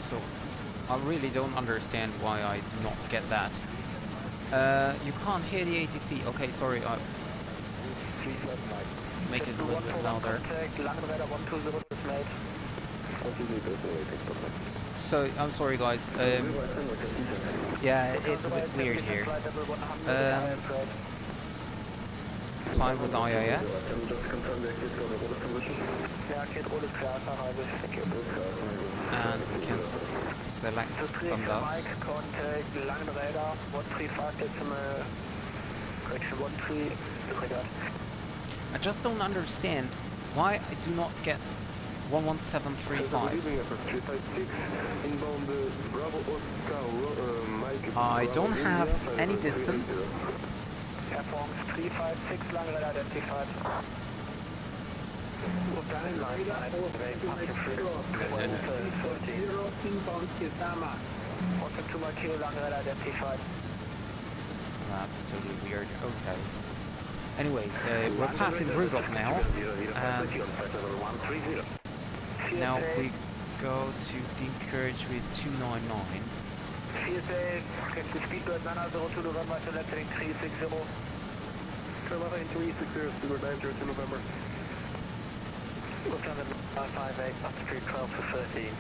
So I really don't understand why I do not get that. You can't hear the ATC. Okay, sorry. Make it a little bit louder. So, I'm sorry guys. Yeah, it's a bit weird here. Flying with IIS. And we can select standard. I just don't understand why I do not get 11735. I don't have any distance. That's totally weird. Okay. Anyways, we're passing Rudolph now, and now we go to Dincourage with 299. Speedbird 902 November to left heading 360. November 360, Speedbird 902 November. Lufthansa 958, up to 12 to 13.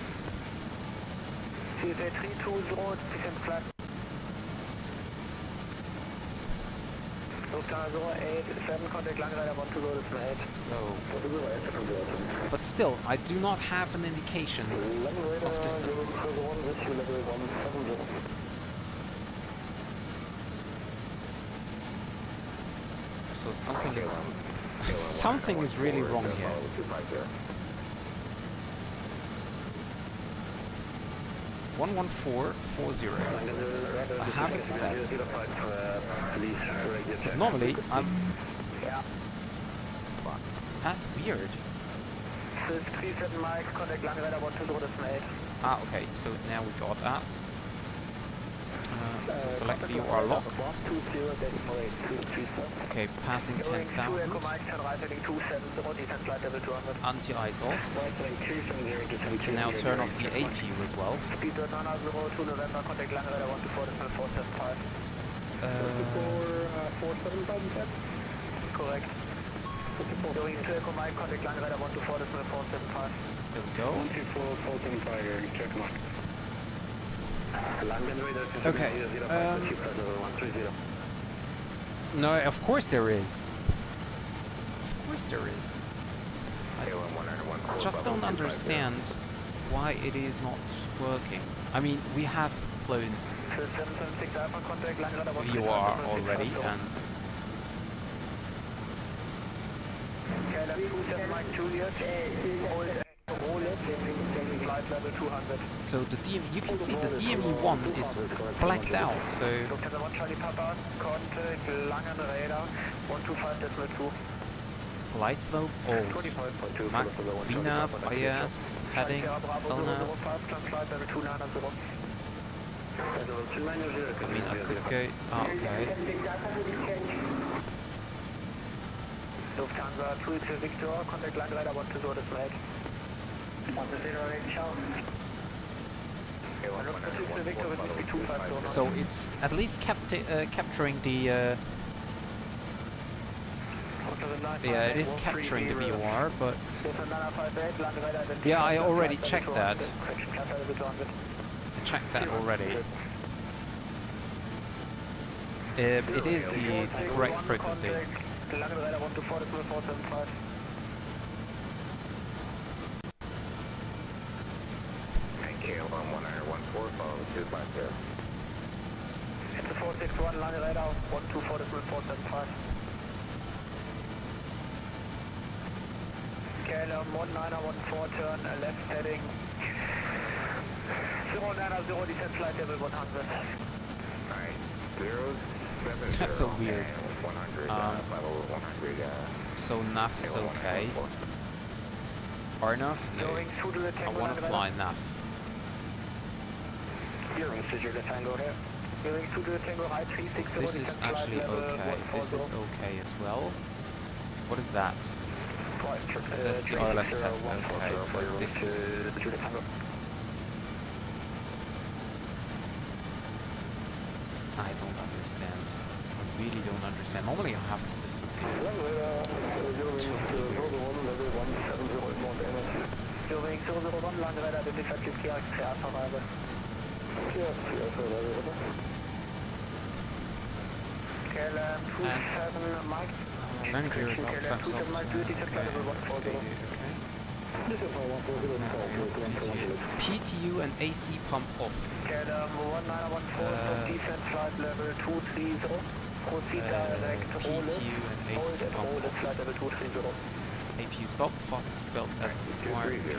CSA 320, descent flat. Lufthansa 087, contact Langrider 120 to the head. So, but still, I do not have an indication of distance. So something is really wrong here. One 1440. I have it set. Normally, I'm. That's weird. Ah, okay. So now we got that. So select VOR lock. Okay, passing 10,000. Anti-ice off. We can now turn off the APU as well. Correct. Going to Echo Mike, contact Langrider 124.475. There we go. 124.475, check mark. Okay. No, of course there is. Of course there is. I just don't understand why it is not working. I mean, we have flown VOR already, and so the you can see the DME1 is blacked out, so lights though, old. Mac, VNAV, IS, heading, LNAV. I mean, I could go, okay. Lufthansa 2 Victor, contact Langrider 120 to flight. 120 So it's at least capturing the yeah, it is capturing the VOR, but yeah, I already checked that. I checked that already. It is the correct frequency. Langrider 124.475. It's a 461 Langrider 124.475. KLM 1914, turn left heading 090, descent flight level 100. That's so weird. So NAF is okay. RNAV? No. I want to fly NAF. So this is actually okay. This is okay as well. What is that? That's the RLS test. Okay, so this is... I don't understand. I really don't understand. Normally I have to distance here. Landing gear is up, flaps up. PTU and AC pump off. PTU and AC pump off. APU stop, fasten seatbelts as required. Turn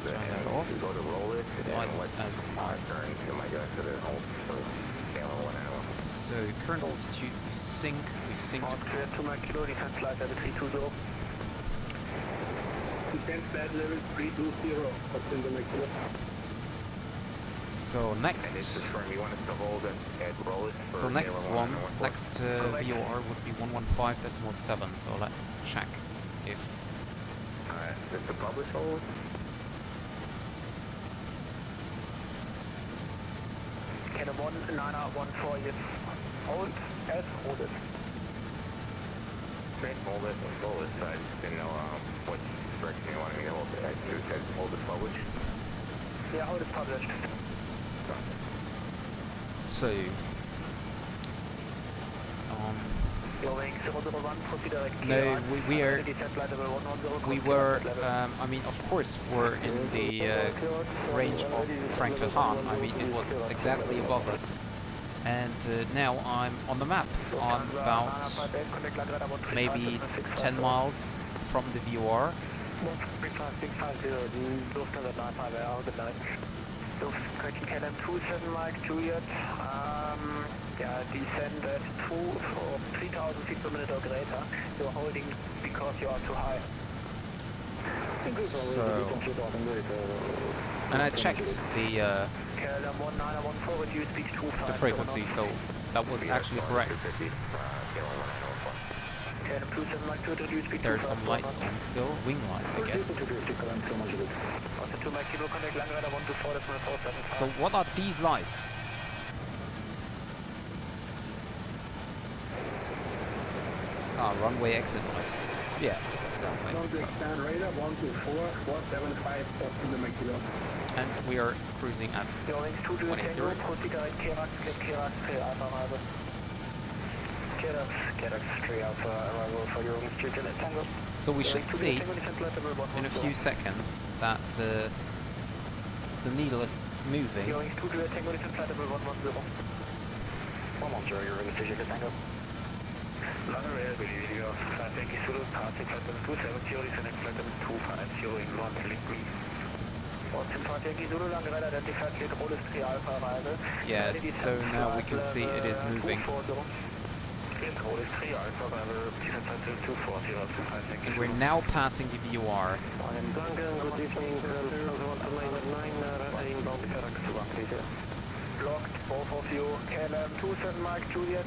that off. Lights as required. So current altitude we sync to So next VOR would be 115.7, so let's check if Is the publish hold? Can 1914 jetzt hold as hold it. Great, hold it and hold it, so I just didn't know what direction you wanted me to hold it. I just said hold it published. Yeah, hold it published. so no, we were I mean, of course we're in the range of Frankfurt Hahn. I mean, it was exactly above us, and now I'm on the map. I'm about maybe 10 miles from the VOR. Yeah, descend at 3,000 feet per minute or greater. You're holding because you are too high. So, and I checked the frequency, so that was actually correct. There are some lights on still, wing lights, I guess. So what are these lights? Ah, runway exit lights. Yeah, exactly. And we are cruising at 180. So we should see in a few seconds that the needle is moving. Yes, so now we can see it is moving. And we're now passing the VOR. Blocked, both of you. KLM 27 Mike Juliet,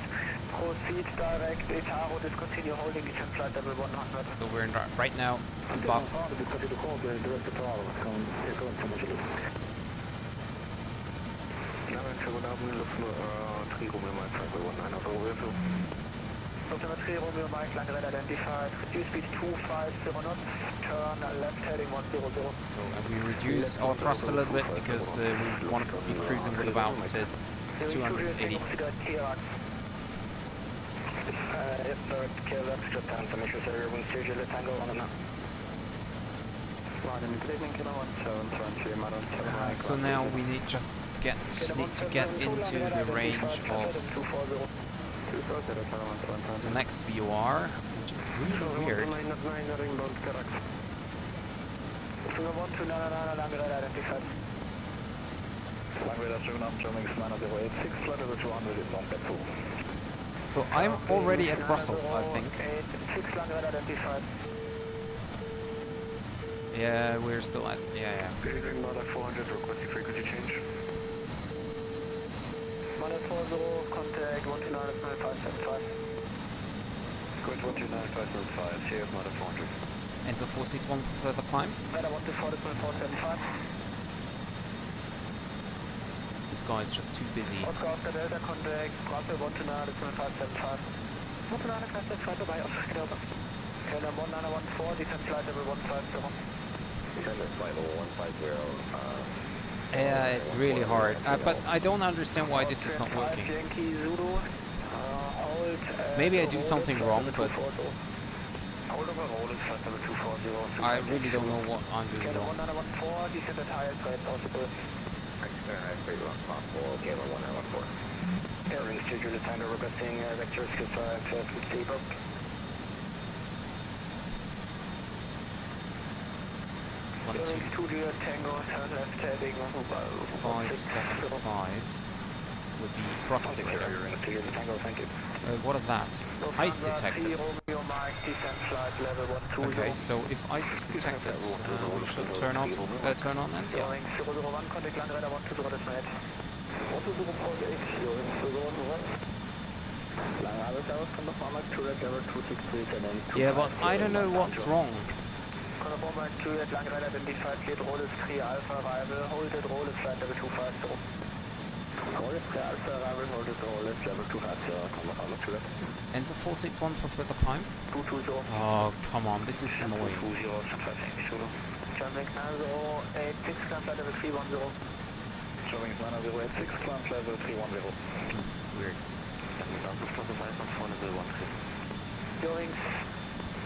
proceed direct, Etaro, discontinue holding the flight level 100. So we're in right now above. Romeo Mike, land red identified, reduce speed 250 knots, turn left heading 100. So we reduce our thrust a little bit because we want to be cruising with about 280. So now we need to get into the range of the next VOR, which is really weird. So I'm already at Brussels, I think. Yeah, we're still at, yeah. Contact 129.575. Squid 129.575, here, Mother 400. Enzo 461 for further climb. Radar 124.475. guy's just too busy. Oscar Delta contact, Brussels 129, 129, dabei, Oscar Delta 1914, descent flight level 150. Descend flight level 150. Yeah, it's really hard. But I don't understand why this is not working. Yankee Zulu, hold, Maybe I do something wrong, but hold over roll is flight level 240. I really don't know what I'm doing Kilo wrong. 1914, descend at highest rate possible. Kilo 1914. Airwings to Juliet Tango requesting vector skip access with steep up. Airwings 2 Juliet Tango, turn left heading 575 would be Brussels radar. Airwings 2 Juliet Tango, thank you. What of that? Ice detected. Romeo Mike, descent flight level 120. Okay, so if ice is detected, we should turn on NTLs. Airwings 001, contact land radar 120, that's right. 120, Yeah, but I don't know what's wrong. Contact Mike 2 at land radar identified, cleared roll is 3 alpha, arrival, hold at roll is flight level 250. Roll is 3 alpha, arrival, hold at roll is level 250, Enter 461 for further climb. 220. Oh, come on, this is annoying. Jumping 9086, climb flight level 310. Showing 9086, climb level 310. Weird.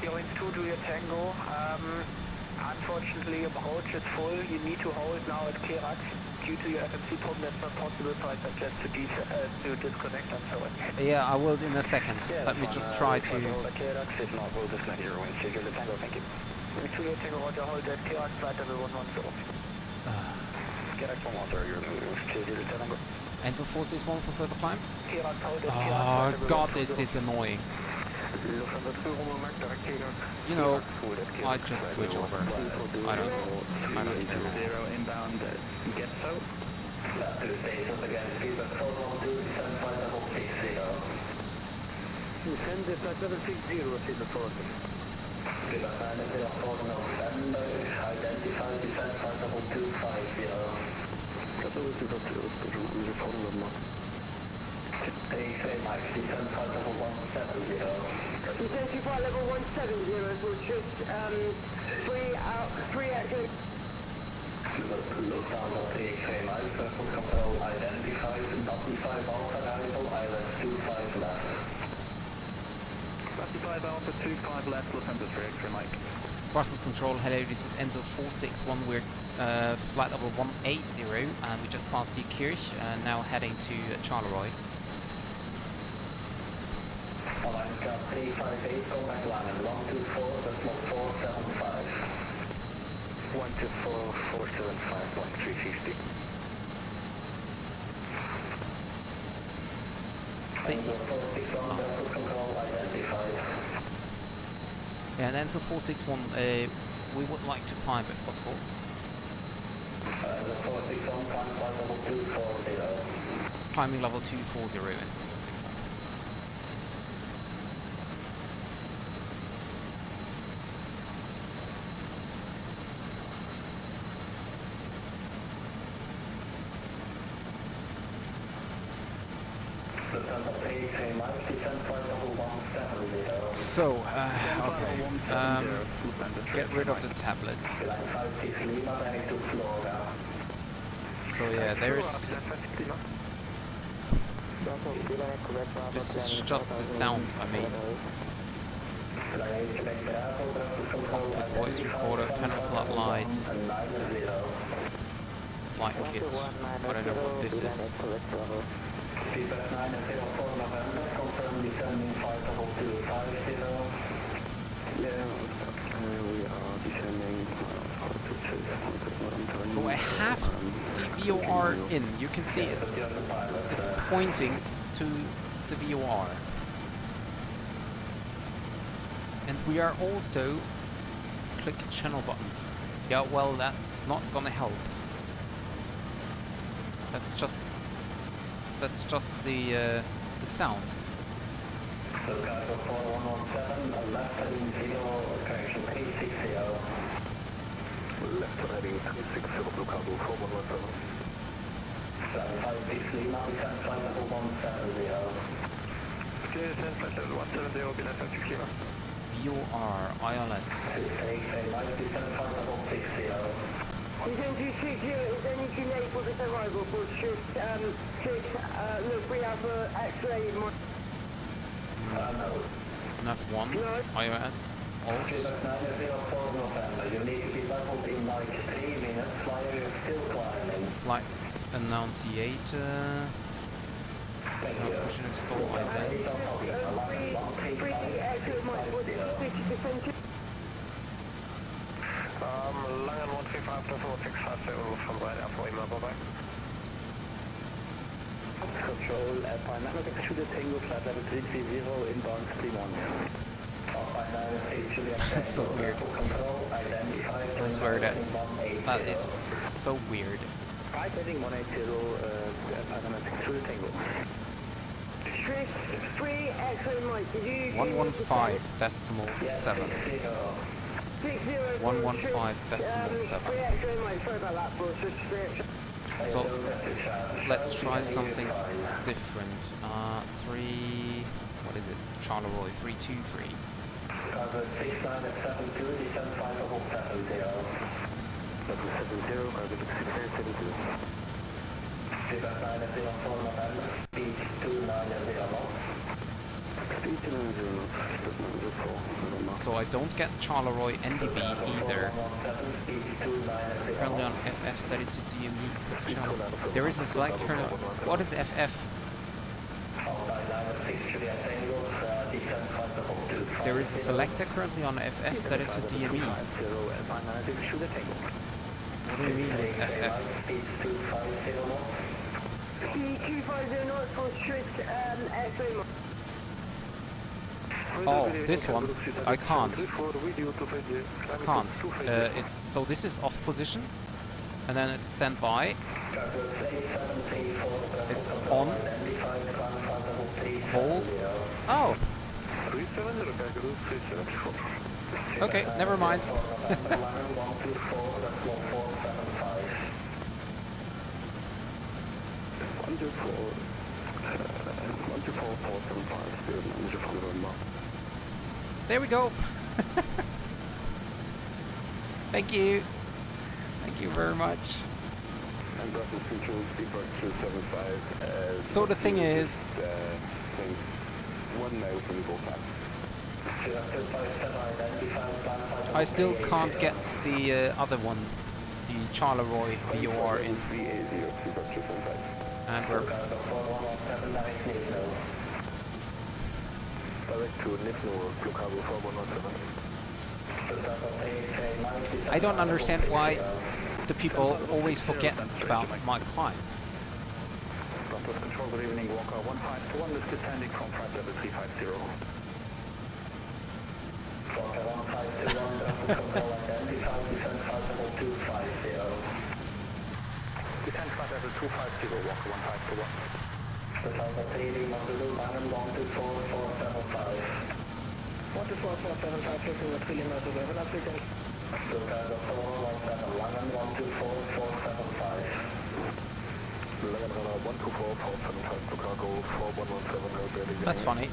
Airwings 2 Juliet Tango, unfortunately approach is full, you need to hold now at Kerax. Due to your FMC problem that's not possible, so I suggest to disconnect, I'm sorry. Yeah, I will in a second. Let me just try to... Kerax, if not, we'll disconnect Airwings 2 Juliet Tango, thank you. 2 Juliet Tango, roger, hold at Kerax, flight level 110. Kerax 110, you're moving 2 Juliet Tango. Enter 461 for further climb. Kerax, hold at Kerax, Oh, flight level God, 120. is this annoying. You know, I just switch over. I don't care. Zero inbound, get so. Descend at flight level 60, Cedar Force. Identify descent flight level 250. Mike, descent flight level 170. Descent to flight level 170, we'll just 3 active. Look down on PXA Mike, Frankfurt control identified, 95 Alpha arrival, island 25 left. 95 Alpha 25 left, Los Angeles for X-ray Mike. Brussels control, hello, this is Enzo 461, we're flight level 180, and we just passed the Kirch, and now heading to Charleroi. Alliance got 358, contact line 124, that's 1475. 124, 475, 1350. Control identified. Yeah, and Enzo 461, we would like to climb if possible. The 461, climb flight level 240. Climbing level 240, Enzo 461. So, okay, get rid of the tablet. So yeah, there's... This is just the sound, I mean. Cockpit voice recorder, panel floodlight, flight kit, I don't know what this is. So I have the VOR in, you can see it's pointing to the VOR. And we are also clicking channel buttons. Yeah, well, that's not gonna help. That's just the sound. So guys, 4117, left heading 0, correction 360. Left heading 360, Blue Cabo 4117. 756 Lima, descent flight level 170. Okay, descent flight level 170, Bill 56 Lima. VOR, ILS. Descent flight level 60. Descent to 60 is any delay for this arrival for shift 6. Look, we have X-ray. No. Nav 1, IOS, alt. Quebec 904 November, you need to be leveled in like 3 minutes while you're still climbing. Flight annunciator. Thank Now you. pushing install ident. 3 X-ray might for the 60%. Langen 135 plus 1650 from right after email, bye-bye. Control Alpine 9 Shooter Tango flight level 330 inbound stream 1. That's so weird. I swear that is so weird. Right heading 180 Alpine Shooter Tango. Chris, 3 X-ray might. Did you 115 decimal 7. 60 115 decimal 7. 3 X-ray might. Sorry about that, boss. Just 3 X-ray. So let's try something different. 3, what is it? Charleroi 323. 6972, descent flight level 70. 70, Quebec 904 November, speed 290 knots. Speed 290 knots. So I don't get Charleroi NDB either. Currently on FF set it to DME channel. There is a select kernel. What is FF? There is a selector currently on FF set it to DME. What do you mean with FF? Speed 250 knots for strict X-ray might. Oh, this one I can't. Can't. It's so this is off position, and then it's standby. It's on. Hold. Oh. Okay, never mind. There we go. Thank you. Thank you very much. So the thing is, I still can't get the other one, the Charleroi VOR in Antwerp. I don't understand why the people always forget about my climb. Control, good evening, Walker 151, this is descending from flight level 350. Walker 151, control identified, descent flight level 250. Descent flight level 250, Walker 151. Delta 3 Lima Zulu, Langen 124475. 124475, looking at 3 Lima Zulu, have an applicant. Delta 417, Langen 124475. That's funny.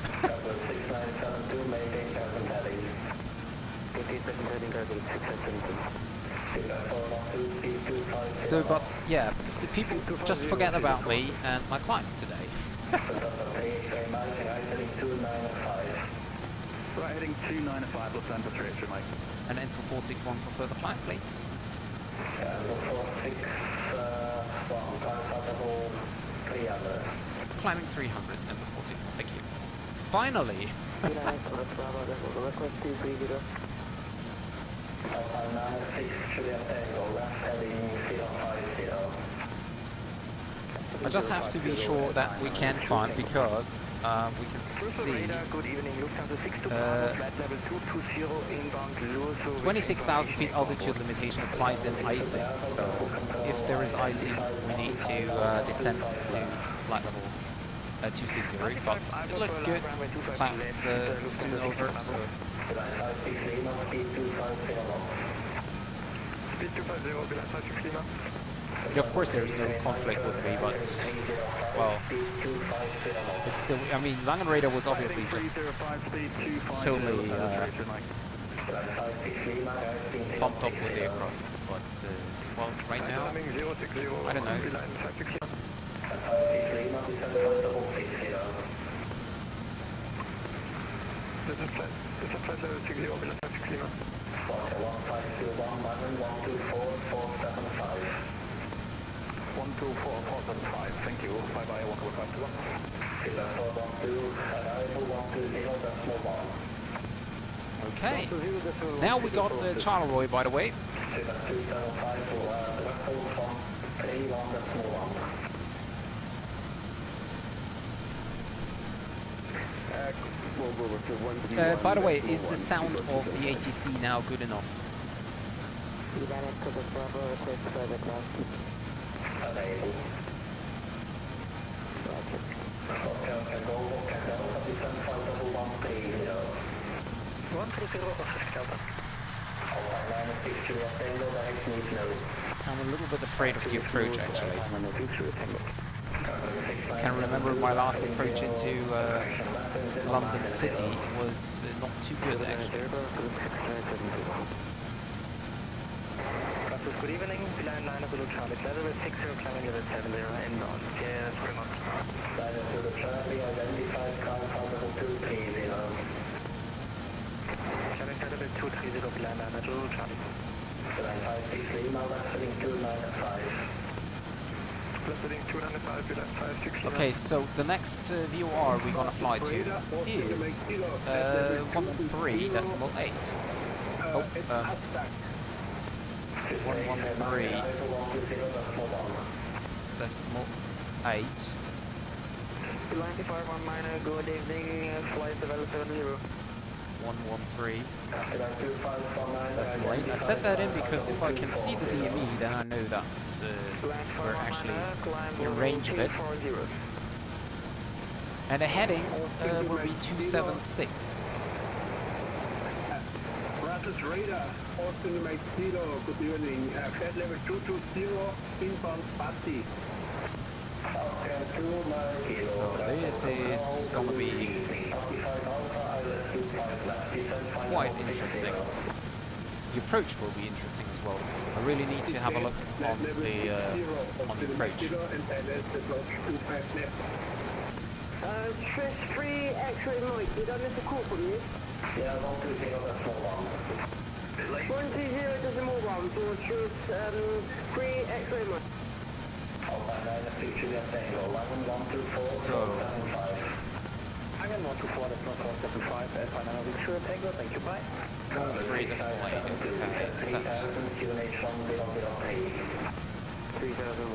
So, but yeah, because the people just forget about me and my climb today. Right, heading 295, let's land for 3 extra, Mike. And enter 461 for further climb, please. 300. Climbing 300, enter 461, thank you. Finally! I just have to be sure that we can climb because we can see 26,000 feet altitude limitation applies in icing, so if there is icing we need to descend to flight level 260, but it looks good. Cloud's soon over, so... Speed 250, Bill 56 Lima. Of course there's no conflict with me, but, well, it's still, I mean, Langenrader was obviously just solely pumped up with aircrafts, but, well, right now, I don't know. Thank you. Bye bye. 14521. Okay. Now we got Charleroi, by the way. By the way, is the sound of the ATC now good enough? I'm a little bit afraid of the approach, actually. I can remember my last approach into London City was not too good, actually. Good evening, Line 9 Zulu Charlie, level 60, climbing level 70, inbound. Yes, very much. Line Zulu Charlie, identified car, 230. Climbing level 230, Line 9 Zulu Charlie. Line 563, now left 295. Okay, so the next VOR we're gonna fly to is 113.8. Oh, 113.8. Good evening, flight level 70. 113.8. I set that in because if I can see the DME, then I know that we're actually in range of it. And the heading will be 276. Ratus Radar, Austin Mike Zero, good evening. Flight level 220, inbound party. So this is going to be quite interesting. The approach will be interesting as well. I really need to have a look on the approach. Stress 3 X-ray Mike, did I miss a call from you? Yeah, 120, that's not long. 120.1, so stress 3 X-ray Mike. So, I'm in 124, that's not 475, Alpha 9 Big Sure Tango, thank you, bye. 3 decimal 8, okay, set. 3000,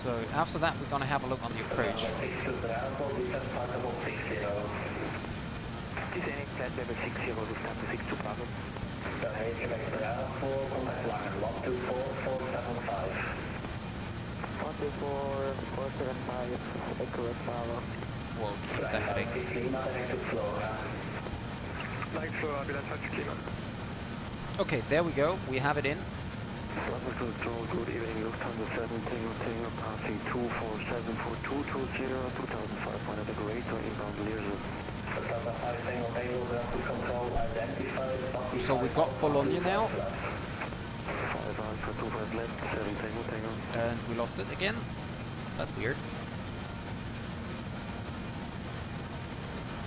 So after that we're going to have a look on the approach. Descending flight level 60, Lufthansa 62 Bravo. 124.475, accurate Bravo. We'll keep the heading. Okay, there we go. We have it in. Good evening, Lufthansa 7 Tango, passing 247 for 220, 2500 decorator, inbound Learjet. So we've got Bologna now. 5 Alpha 25 left, 7 Tango. And we lost it again. That's weird.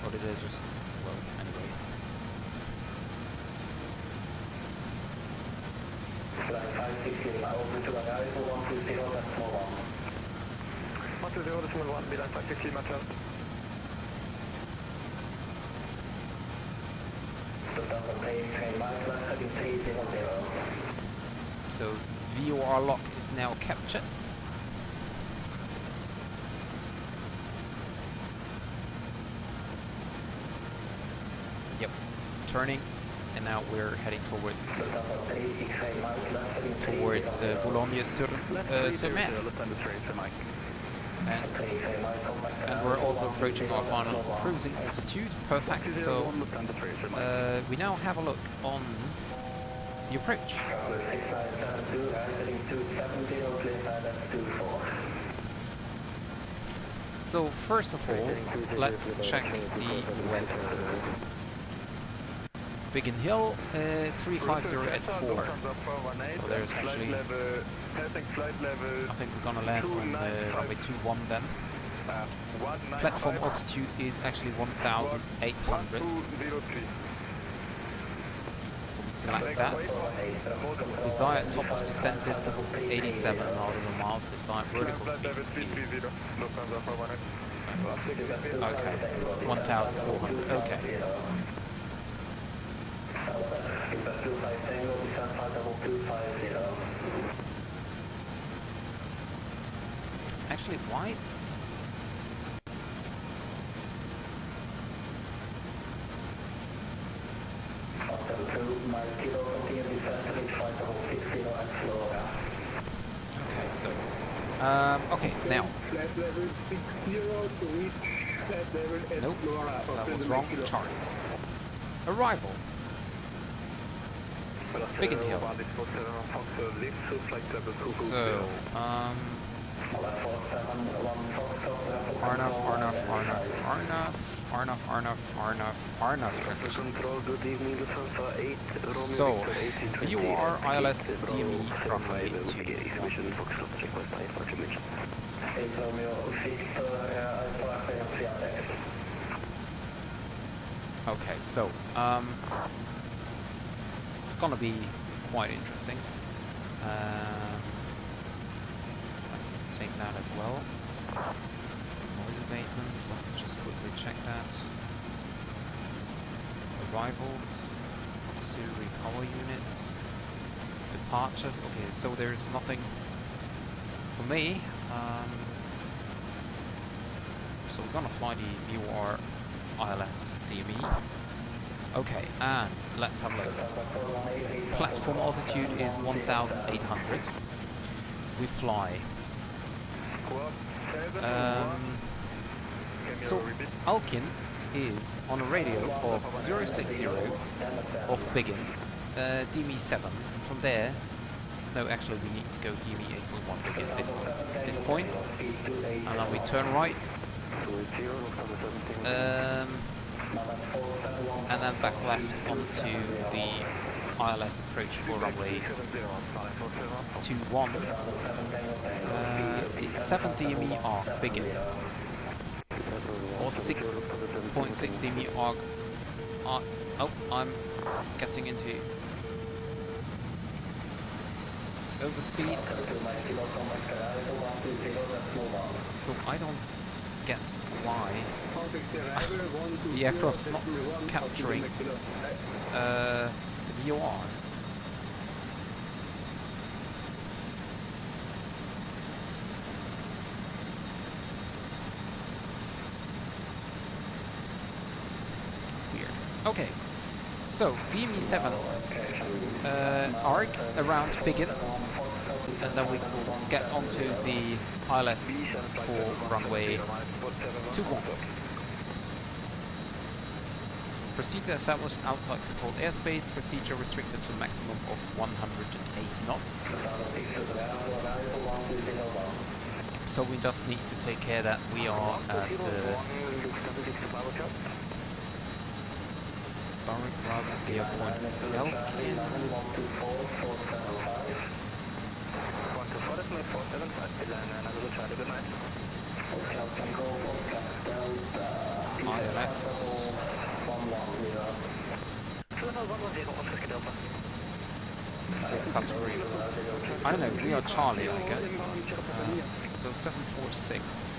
Or did it just... well, anyway. Flight 560, over to arrival 120, that's small 1. 120, decimal 1, Milan 560, matter. So VOR lock is now captured. Yep, turning, and now we're heading towards Boulogne-sur-Mer. And we're also approaching our final cruising altitude. Perfect. So we now have a look on the approach. So first of all, let's check the weather. Biggin Hill, 350 at 4. So there's actually, I think we're gonna land on runway 21 then. Platform altitude is actually 1,800. So we select that. Desired top of descent distance is 87 out of a mile. Desired vertical speed is... Okay, 1,400, okay. Actually, why? Okay, so okay, now. Nope, that was wrong. Charts. Arrival. Biggin Hill. So, Arnav transition. So, VOR ILS DME runway 21. Okay, so, it's gonna be quite interesting. Let's take that as well. Noise abatement, let's just quickly check that. Arrivals, 2 recover units. Departures, okay, so there's nothing for me. So we're gonna fly the VOR ILS DME. Okay, and let's have a look. Platform altitude is 1,800. We fly. So Alkin is on a radio of 060 of Biggin, DME 7. From there, no, actually we need to go DME 8.1 Biggin at this point, and then we turn right. And then back left onto the ILS approach for runway 21. 7 DME arc Biggin, or 6.6 DME arc. Oh, I'm getting into overspeed. So I don't get why the aircraft's not capturing the VOR. It's weird. Okay, so DME 7 arc around Biggin, and then we get onto the ILS for runway 21. Procedure established outside controlled airspace. Procedure restricted to a maximum of 180 knots. So we just need to take care that we are at Airport Elkin. ILS. Category. I don't know, we are Charlie, I guess. So 746.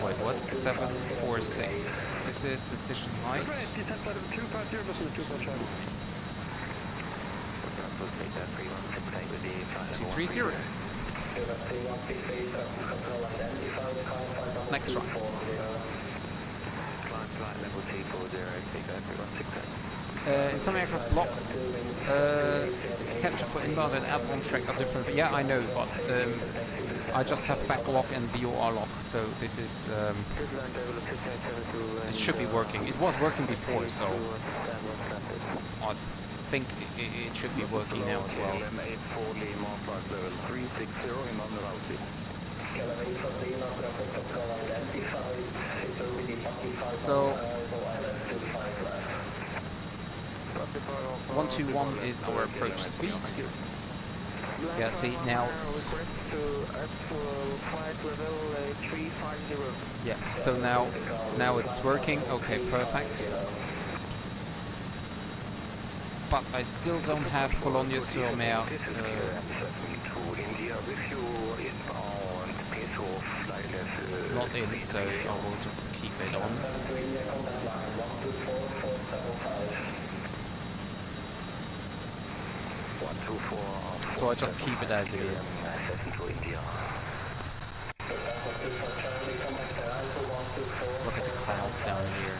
Wait, what? 746. This is decision height. 230. Next run. in some aircraft lock capture for inbound and outbound track are different. But yeah, I know, but I just have back lock and VOR lock, so this is it should be working. It was working before, so I think it should be working now as well. So 121 is our approach speed. Yeah, see, now it's... Yeah, so now it's working. Okay, perfect. But I still don't have Cologne-sur-Mer not in, so I will just keep it on. So I just keep it as it is. Look at the clouds down here.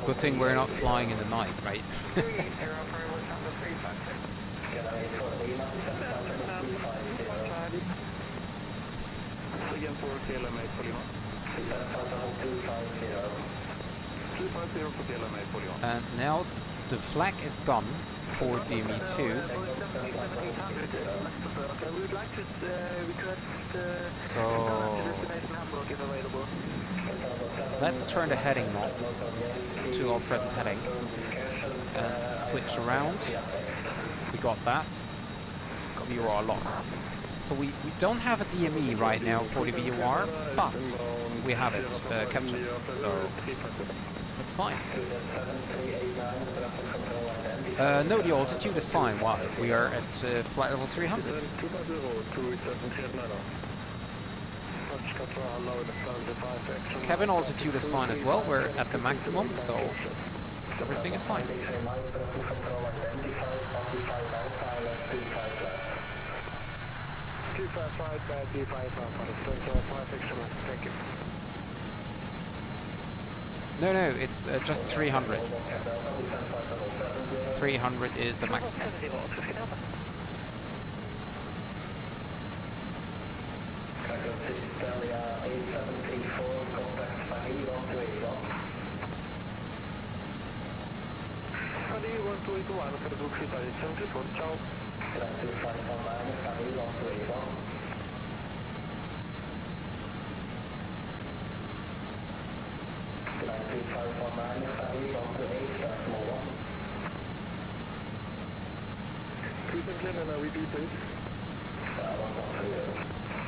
Good thing we're not flying in the night, right? And now the flag is gone for DME2. So let's turn the heading knob to our present heading and switch around. We got that. VOR lock. So we don't have a DME right now for the VOR, but we have it captured, so that's fine. No, the altitude is fine. Why? We are at flight level 300. Cabin altitude is fine as well. We're at the maximum, so everything is fine. No, it's just 300. 300 is the maximum.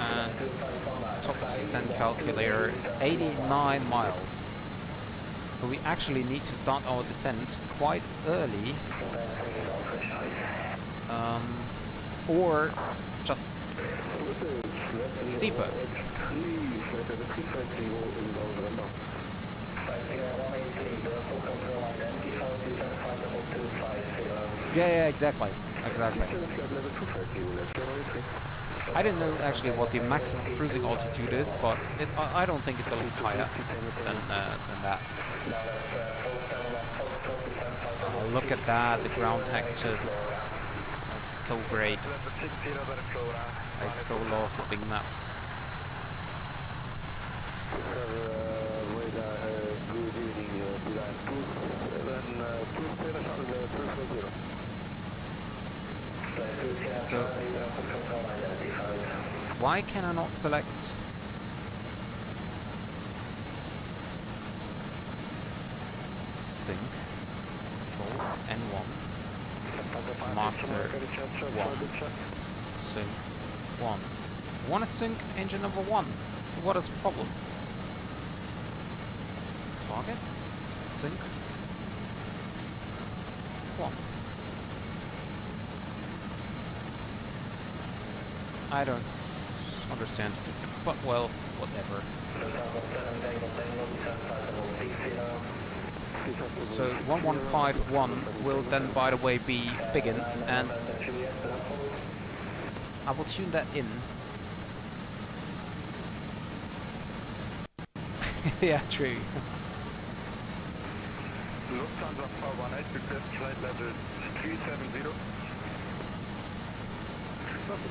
And top descent calculator is 89 miles. So we actually need to start our descent quite early. Or just steeper. Yeah, exactly. I didn't know actually what the maximum cruising altitude is, but I don't think it's a lot higher than that. Oh, look at that, the ground textures. That's so great. I so love the big maps. So, why can I not select sync, control, N1, master 1, sync 1. I want to sync engine number 1. What is the problem? Target, sync 1. I don't understand the difference, but well, whatever. So 1151 will then, by the way, be Biggin, and I will tune that in. Yeah, true. Lufthansa 418, request flight level 370.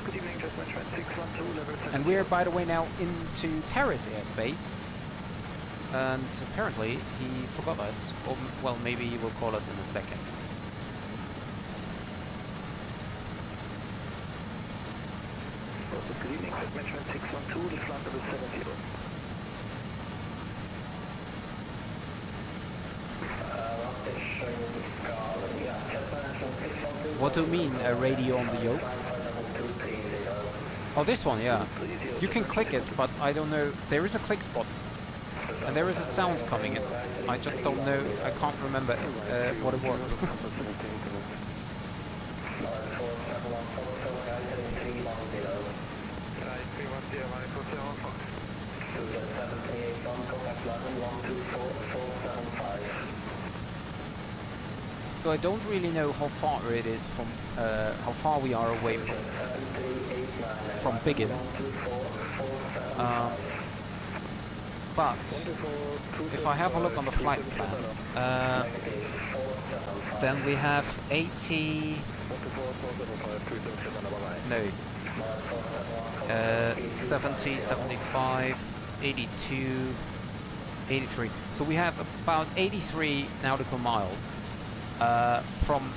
Good evening, just mentioned 612, level 70. And we're, by the way, now into Paris airspace. And apparently he forgot us. Or, well, maybe he will call us in a second. Good evening, just mentioned 612, the flight level 70. What do you mean, a radio on the yoke? Oh, this one, yeah. You can click it, but I don't know. There is a click spot. And there is a sound coming in. I just don't know. I can't remember what it was. So I don't really know how far it is from, how far we are away from Biggin. But if I have a look on the flight plan, then we have 80. No. 70, 75, 82, 83. So we have about 83 nautical miles from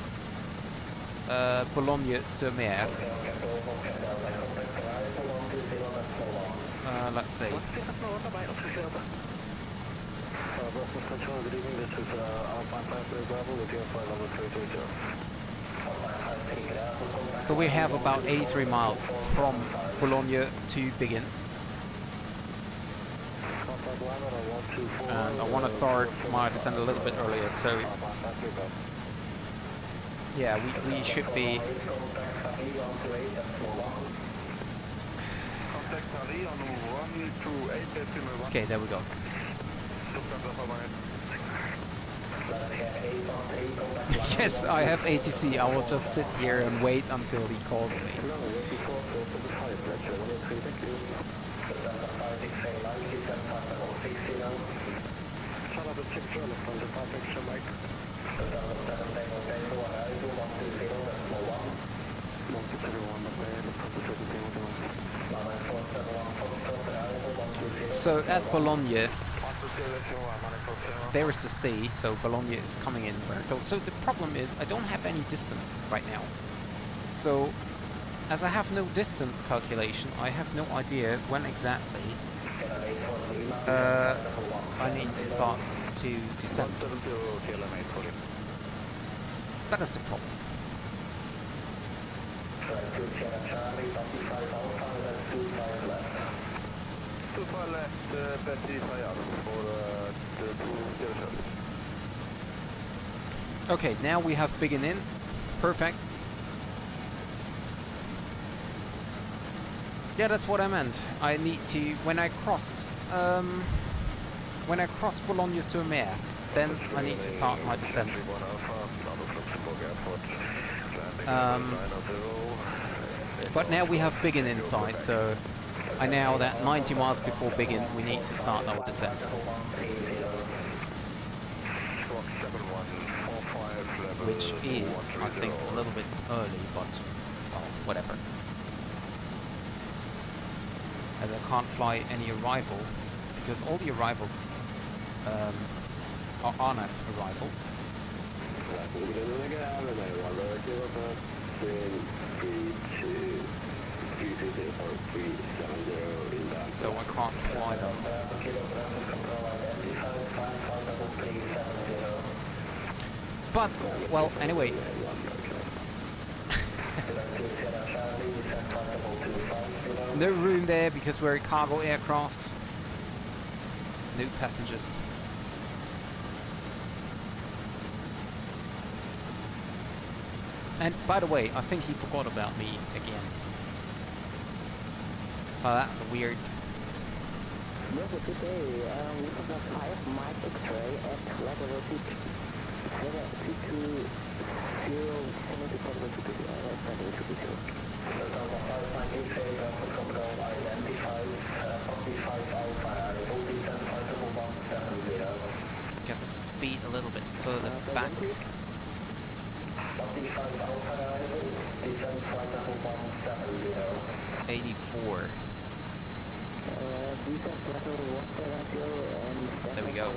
Boulogne-sur-Mer. Let's see. So we have about 83 miles from Boulogne to Biggin. And I want to start my descent a little bit earlier, so yeah, we should be. Okay, there we go. Yes, I have ATC. I will just sit here and wait until he calls me. So at Boulogne, there is the sea, so Boulogne is coming in vertical. So the problem is I don't have any distance right now. So as I have no distance calculation, I have no idea when exactly I need to start to descend. That is the problem. Okay, now we have Biggin in. Perfect. Yeah, that's what I meant. I need to, when I cross Boulogne-sur-Mer, then I need to start my descent. But now we have Biggin inside, so I know that 90 miles before Biggin we need to start our descent. Which is, I think, a little bit early, but well, whatever. As I can't fly any arrival, because all the arrivals are RNAV arrivals. So I can't fly them. But, well, anyway. No room there because we're a cargo aircraft. No passengers. And by the way, I think he forgot about me again. Oh, that's a weird. Bravo, good day. We have 5 Mike X-ray at level 220 Get the speed a little bit further back. 84. There we go.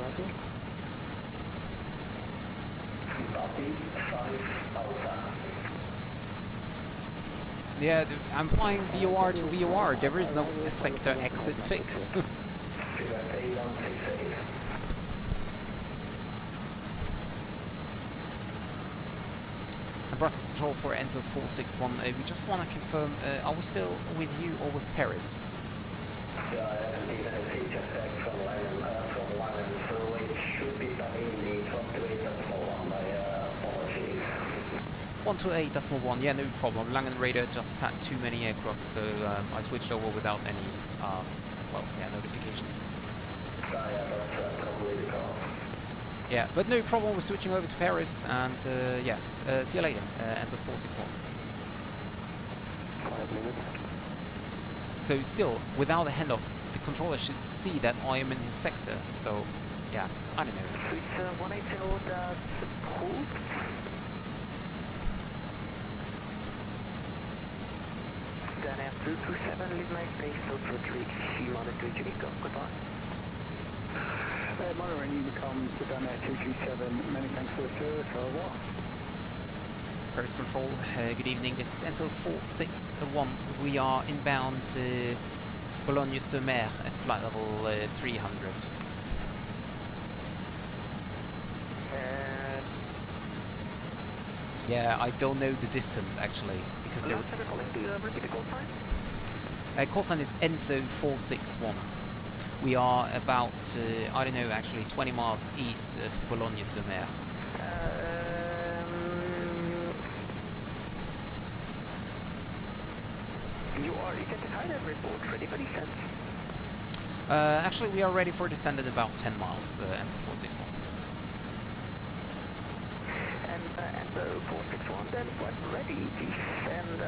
Yeah, I'm flying VOR to VOR. There is no sector exit fix. Abrupt control for Enzo 461. We just want to confirm, are we still with you or with Paris? Yeah, just back from London, so it should be in the 128.1 by apologies. 128.1, yeah, no problem. Langen Radar just had too many aircraft, so I switched over without any, well, yeah, notification. Yeah, that's probably the call. Yeah, but no problem, we're switching over to Paris, and yeah, see you later, Enzo 461. 5 minutes. So still, without a handoff, the controller should see that I am in his sector, so yeah, I don't know. It's 180, that's cool. Then after 227, leave my space, so for 3, she wanted to Jericho, goodbye. Monterey, you become to down at 237, many thanks for the service, au revoir. Paris Control, good evening, this is Enzo 461. We are inbound Boulogne-sur-Mer at flight level 300. Yeah, I don't know the distance actually, because there. Call sign is Enzo 461. We are about, I don't know, actually 20 miles east of Boulogne-sur-Mer. You are identified and report ready for descent. Actually, we are ready for descent at about 10 miles, Enzo 461. And Enzo 461, then when ready, descend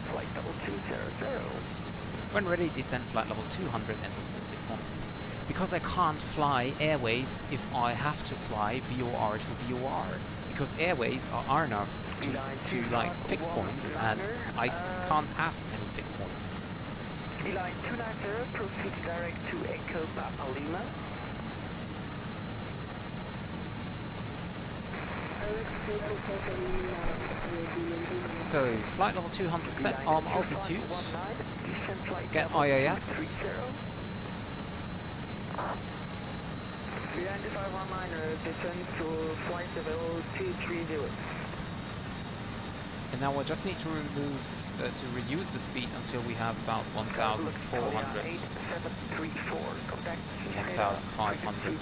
flight level 200. When ready, descend flight level 200, Enzo 461. Because I can't fly airways if I have to fly VOR to VOR. Because airways are enough to like fixed points, and I can't have any fixed points. Line 290, proceed direct to Echo Papa Lima. So, flight level 200 set, arm altitude, get IAS. 39519, descend to flight level 230. And now I just need to remove this, to reduce the speed until we have about 1,400. 1,500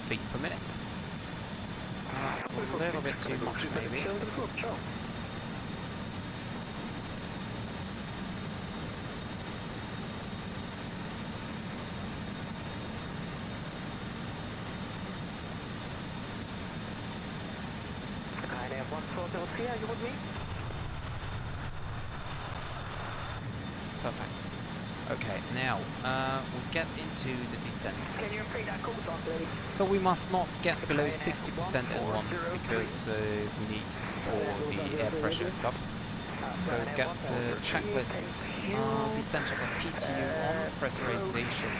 feet per minute. That's a little bit too much, maybe. Are you with me? Perfect. Okay, now we'll get into the descent. Can you repeat that call sign, please? So we must not get below 60% L1 because we need for the air pressure and stuff. So get the checklists, descent check of PTU on, pressurization,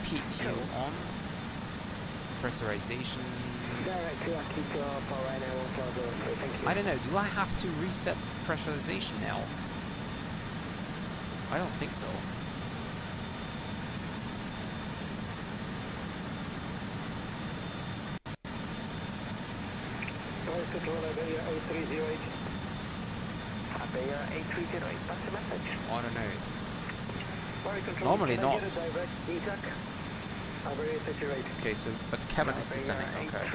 PTU on, pressurization. I don't know, do I have to reset pressurization now? I don't think so. I don't know. Normally not. Okay, so, but cabin is descending, okay.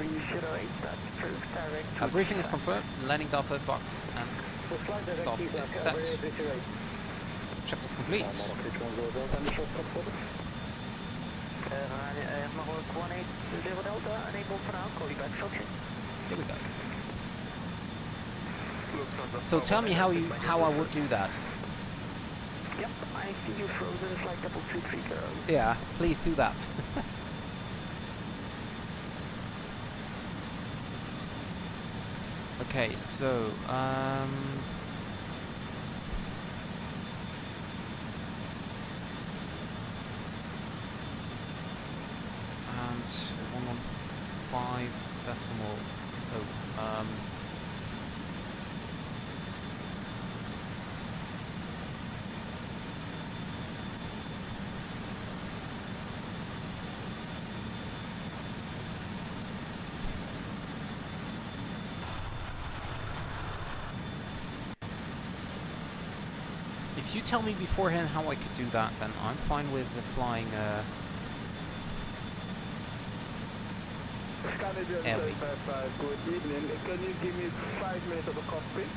Briefing is confirmed, landing data box and stuff is set. Checklist complete. Mark 180 Delta, unable for now, call you back shortly. Here we go. So tell me how I would do that. Yep, I see you frozen, flight 223 girl. Yeah, please do that. Okay, so and 115 decimal. Oh, if you tell me beforehand how I could do that, then I'm fine with the flying Airways. Good evening. Can you give me 5 minutes of a cockpit?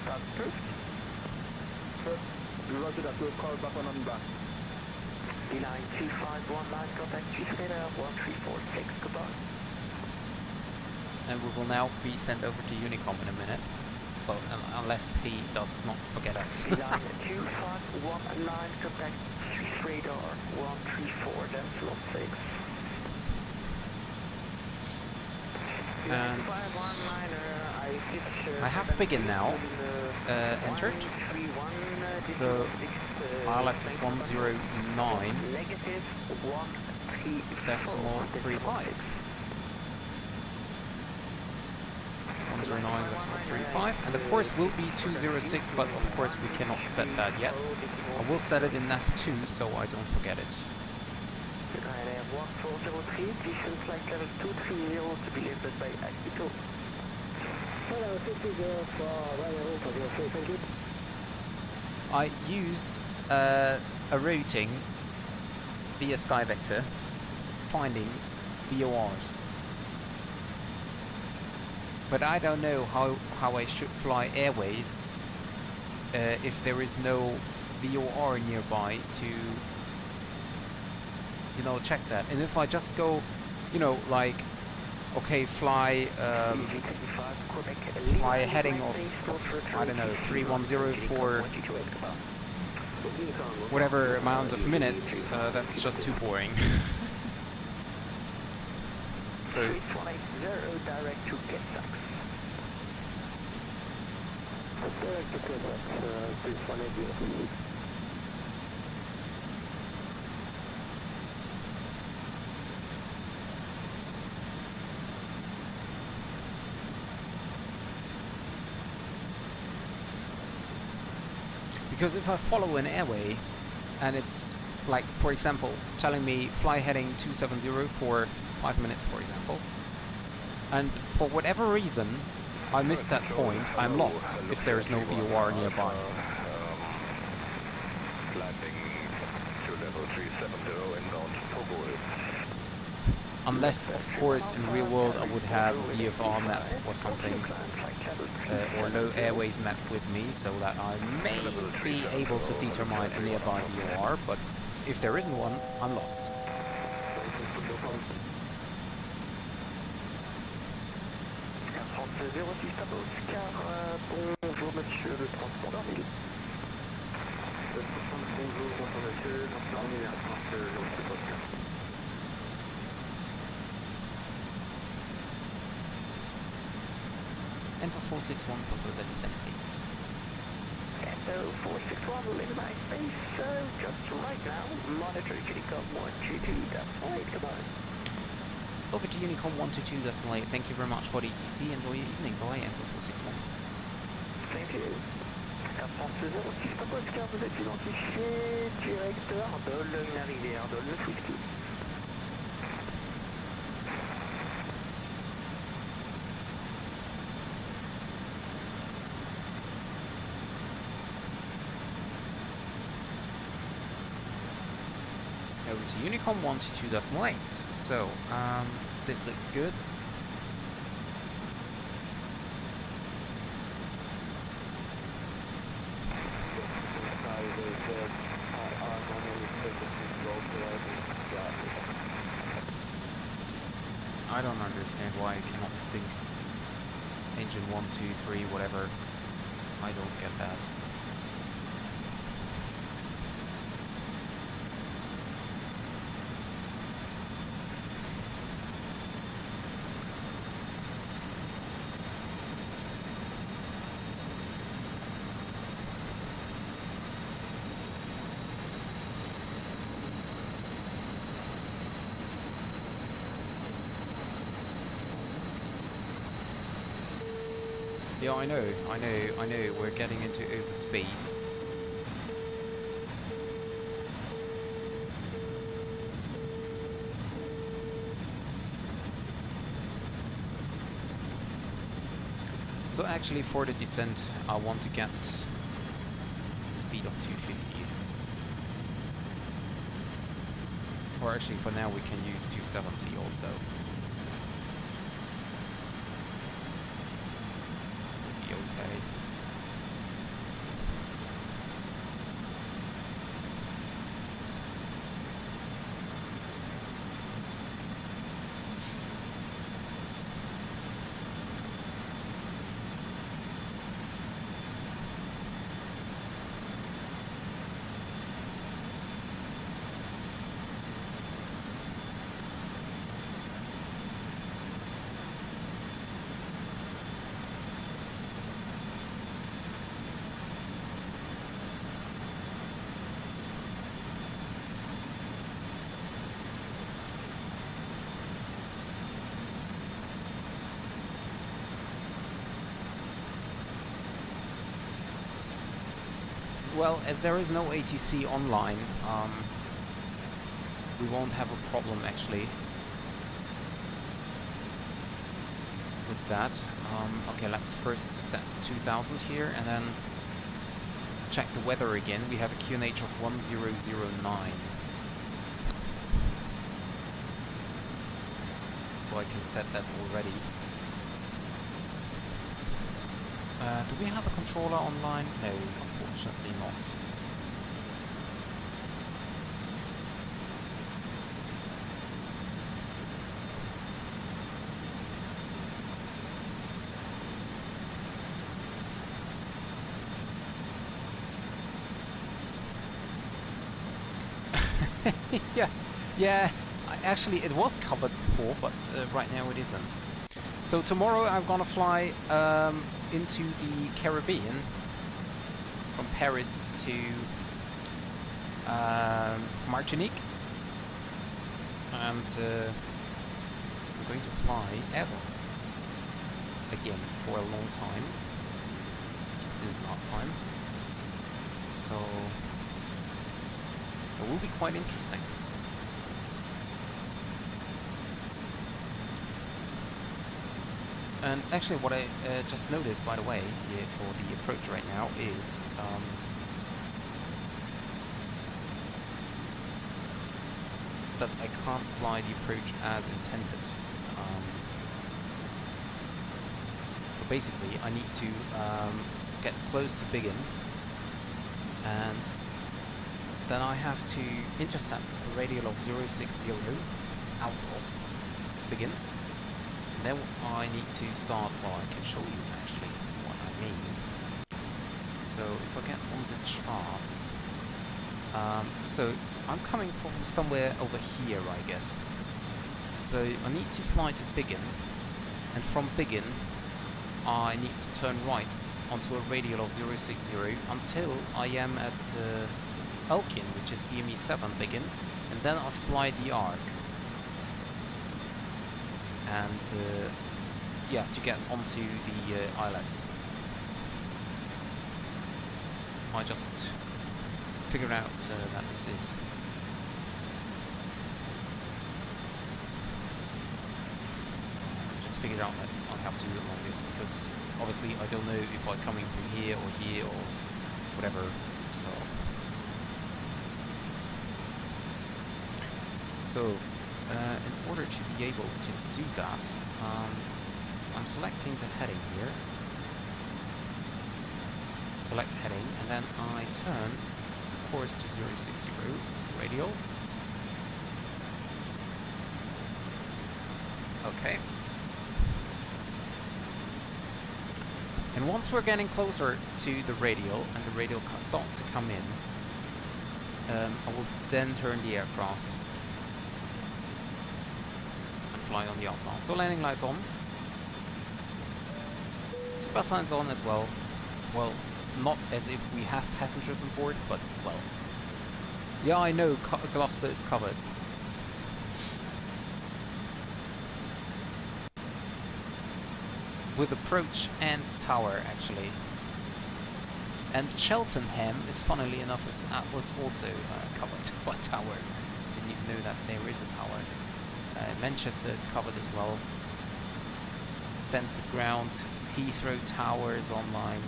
That's first. Roger that, we'll call back on back. Line 2519, contact Chief Radar 1346, goodbye. And we will now be sent over to Unicom in a minute. Well, unless he does not forget us. Line 2519, contact Chief Radar 134, decimal 6. And I have Biggin now entered, so ILS is 109 decimal 35. 109 decimal 35, and the course will be 206, but of course we cannot set that yet. I will set it in F2 so I don't forget it. 1403, descent flight level 230 to be lifted by Actito. Hello, 50 for thank you. I used a routing via SkyVector, finding VORs. But I don't know how I should fly airways if there is no VOR nearby to, you know, check that. And if I just go, you know, like, okay, fly a heading of, I don't know, 310 for whatever amount of minutes, that's just too boring. So, direct to Ketsax. Direct to Ketsax, 3180. because if I follow an airway and it's like, for example, telling me fly heading 270 for 5 minutes, for example, and for whatever reason I miss that point, I'm lost if there is no VOR nearby. Landing to level 370 inbound Togo. Unless, of course, in real world I would have a VFR map or something, or no airways map with me, so that I may be able to determine a nearby VOR, but if there isn't one, I'm lost. Bonjour monsieur le transpondeur 1000. Bonjour monsieur, Enter 461 for further descent, please. Enter 461, minimize space, just right now, monitor Unicom 122, that's right, goodbye. Over to Unicom 122.8, thank you very much for the ETC, enjoy your evening, bye, Enter 461. Thank you. Air France 06, Papa Oscar, vous êtes identifié, directeur Ardol, une arrivée Ardol, le whisky. Over to Unicom 122.8. So, this looks good. I don't understand why I cannot sync engine 1, 2, 3, whatever. I don't get that. Yeah, I know, we're getting into overspeed. So actually for the descent, I want to get speed of 250. Or actually for now we can use 270 also. Okay. Well, as there is no ATC online, we won't have a problem actually with that. Okay, let's first set 2000 here and then check the weather again. We have a QNH of 1009. So I can set that already. Do we have a controller online? No, unfortunately not. Yeah. Actually, it was covered before, but right now it isn't. So tomorrow I'm gonna fly into the Caribbean from Paris to Martinique, and I'm going to fly Airbus again for a long time since last time. So it will be quite interesting. And actually what I just noticed, by the way, here for the approach right now is that I can't fly the approach as intended. So basically I need to get close to Biggin, and then I have to intercept a radial of 060 out of Biggin. Then I need to start, well, I can show you actually what I mean. So if I get on the charts, so I'm coming from somewhere over here, I guess. So I need to fly to Biggin, and from Biggin I need to turn right onto a radial of 060 until I am at Elkin, which is DME 7 Biggin, and then I'll fly the arc. And yeah, to get onto the ILS. I just figured out that this is just figured out that I have to do it like this, because obviously I don't know if I'm coming from here or whatever. So in order to be able to do that, I'm selecting the heading here. Select heading, and then I turn the course to 060 radial. Okay, Okay. And once we're getting closer to the radial and the radial starts to come in, I will then turn the aircraft and fly on the outbound. So landing lights on. Seatbelt signs on as well. Well, not as if we have passengers on board, but well. Yeah, I know Gloucester is covered. With approach and tower, actually. And Cheltenham is, funnily enough, was also covered by tower. Didn't even know that there is a tower. Manchester is covered as well. Stansted Ground, Heathrow Tower is online.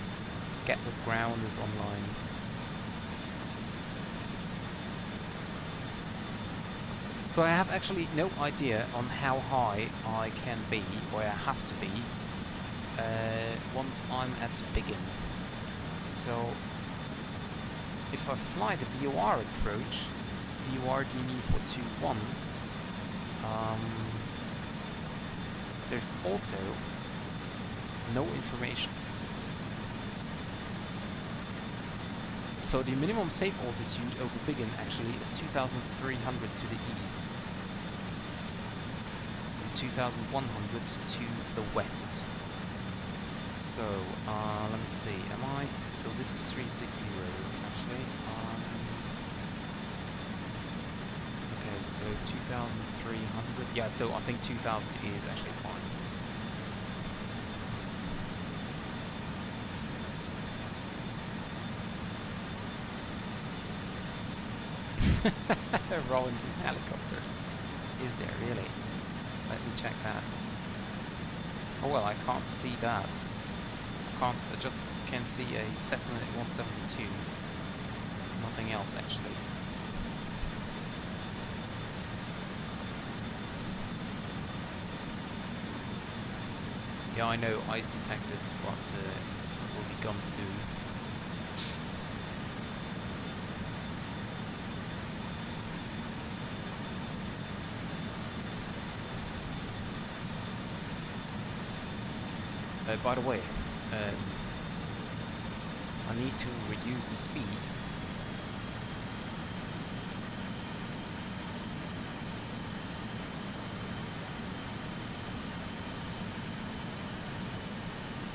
Gatwick Ground is online. So I have actually no idea on how high I can be, or I have to be, once I'm at Biggin. So if I fly the VOR approach, VOR DME 421, there's also no information. So the minimum safe altitude over Biggin actually is 2,300 to the east, and 2,100 to the west. So let me see. So this is 360 actually. Okay, so 2,300. Yeah, so I think 2,000 is actually fine. Rowan's helicopter. Is there really? Let me check that. Oh well, I can't see that. I just can see a Cessna 172. Nothing else actually. Yeah, I know, ice detected, but it will be gone soon. By the way, I need to reduce the speed.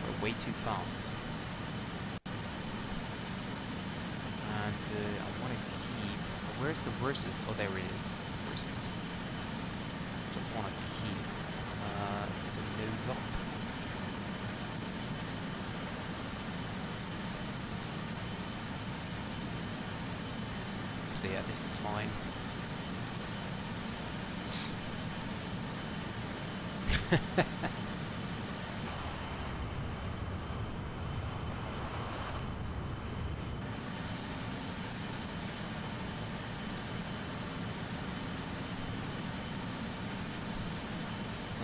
We're way too fast. And I want to keep... Where's the versus? Oh, there it is. Versus. Just want to keep the nose up. So yeah, this is fine. I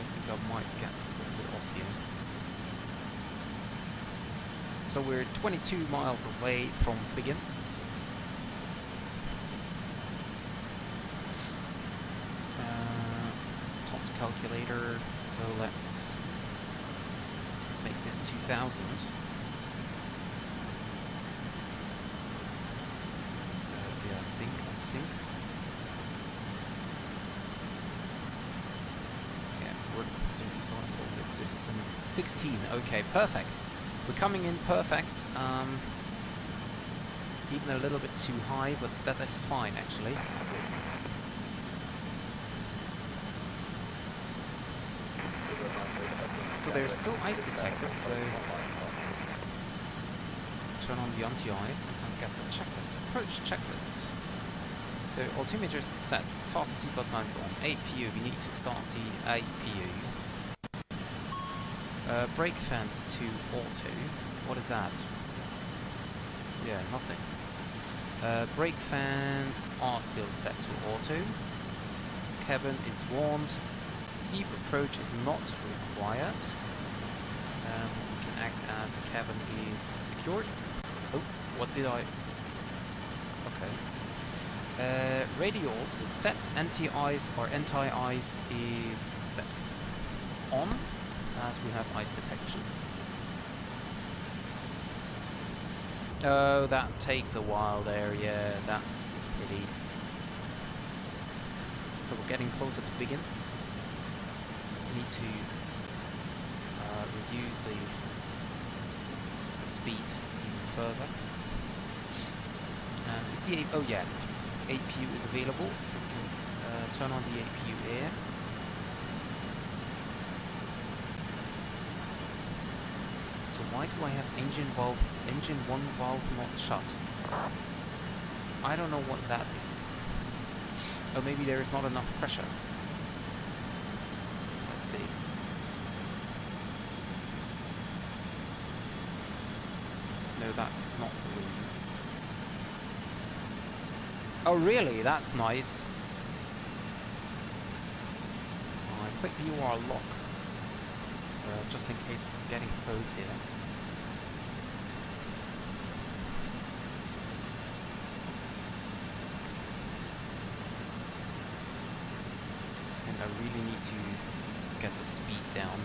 think I might get a little bit off here. So we're 22 miles away from Biggin. Calculator, so let's make this 2,000. Yeah, sync and sync. Yeah, we're the distance 16. Okay, perfect. We're coming in perfect. Even a little bit too high, but that is fine actually. So there's still ice detected, so turn on the anti-ice and get the checklist, approach checklist. So altimeters set, fasten seatbelt signs on, APU, we need to start the APU. Brake fans to auto, what is that? Yeah, nothing. Brake fans are still set to auto. Cabin is warned. Steep approach is not required. We can act as the cabin is secured. Oh, what did I... Okay. Radial is set. Anti-ice or anti-ice is set. on, as we have ice detection. Oh, that takes a while there, yeah, that's a pity. So we're getting closer to Biggin. We need to reduce the speed even further. And is the oh yeah, APU is available, so we can turn on the APU air. So why do I have engine 1 valve not shut? I don't know what that is. Oh, maybe there is not enough pressure. Let's see. No, that's not the reason. Oh really? That's nice. I click the UR lock. Just in case we're getting close here. And I really need to get the speed down.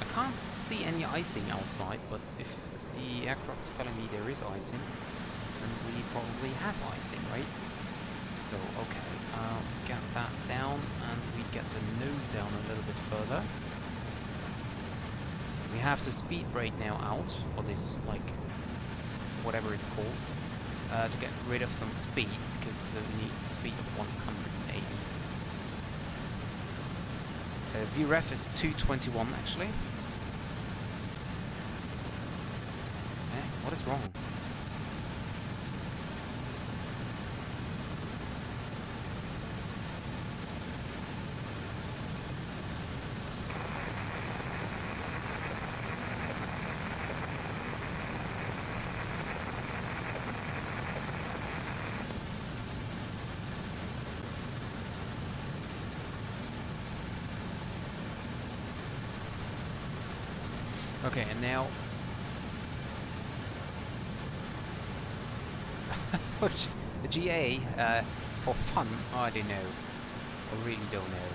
I can't see any icing outside, but if the aircraft's telling me there is icing, then we probably have icing, right? So, okay, get that down, and we get the nose down a little bit further. We have the speed brake now out, or this, like, whatever it's called, to get rid of some speed, because we need the speed of 180. VREF is 221, actually. What is wrong? Okay, and now the GA for fun, I don't know. I really don't know.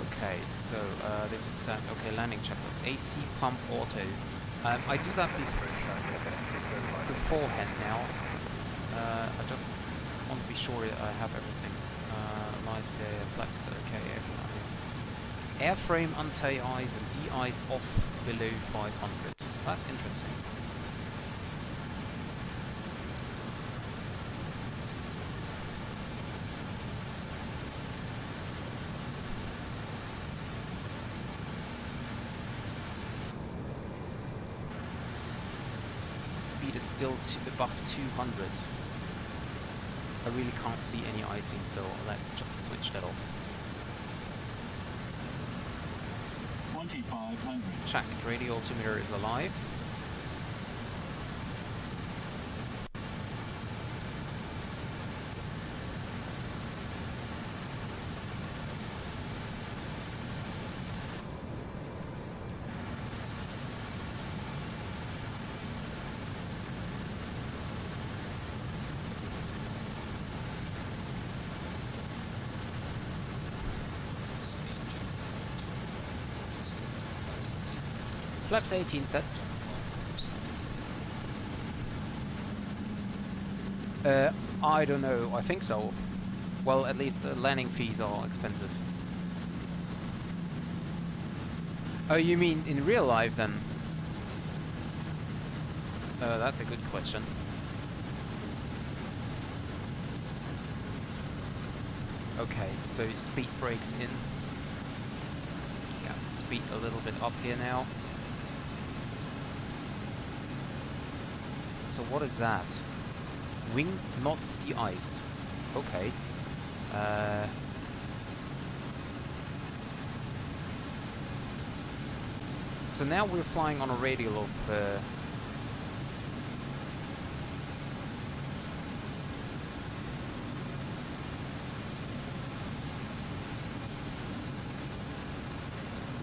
Okay, so this is set. Okay, landing checklist. AC pump auto. I do that beforehand now. I just want to be sure that I have everything. Lights, flaps, okay, airframe anti-ice and de-ice off below 500. That's interesting. Speed is still above 200. I really can't see any icing, so let's just switch that off. 2500. Check, radio altimeter is alive. Flaps 18 set. I don't know, I think so. Well, at least landing fees are expensive. Oh, you mean in real life then? That's a good question. Okay, so speed brakes in. Got the speed a little bit up here now. So what is that? Wing not de-iced. Okay. So now we're flying on a radial of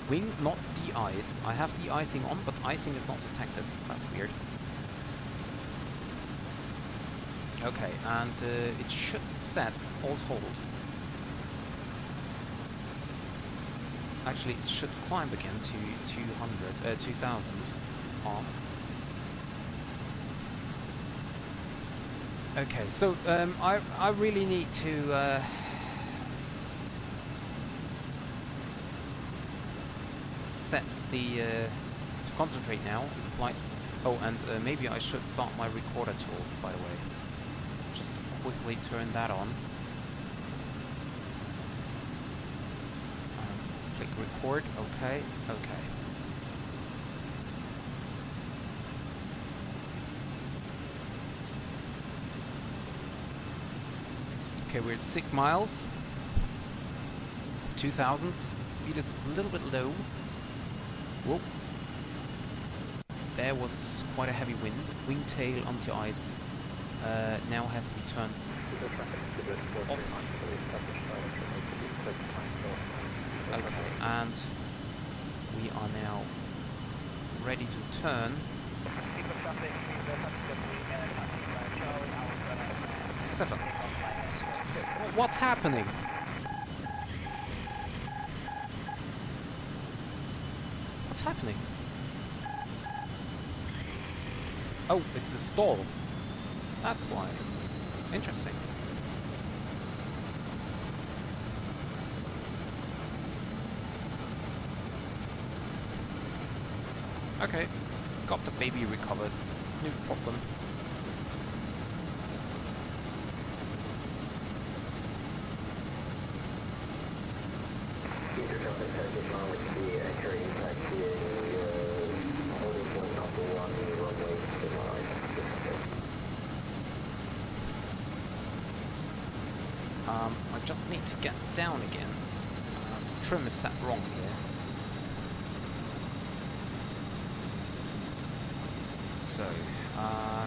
wing not de-iced. I have de-icing on, but icing is not detected. That's weird. Okay, and it should set alt hold. Actually, it should climb again to 2000 arm. Okay, so I really need to set the to concentrate now on the flight. Oh, and maybe I should start my recorder tool, by the way. Just quickly turn that on. Click record. Okay, okay. Okay, we're at 6 miles. 2000. Speed is a little bit low. Whoa. There was quite a heavy wind. Wingtail onto ice. Now has to be turned off. Okay, and we are now ready to turn. 7. What's happening? What's happening? Oh, it's a stall. That's why. Interesting. Okay, got the baby recovered. No problem. I just need to get down again. The trim is set wrong here. So,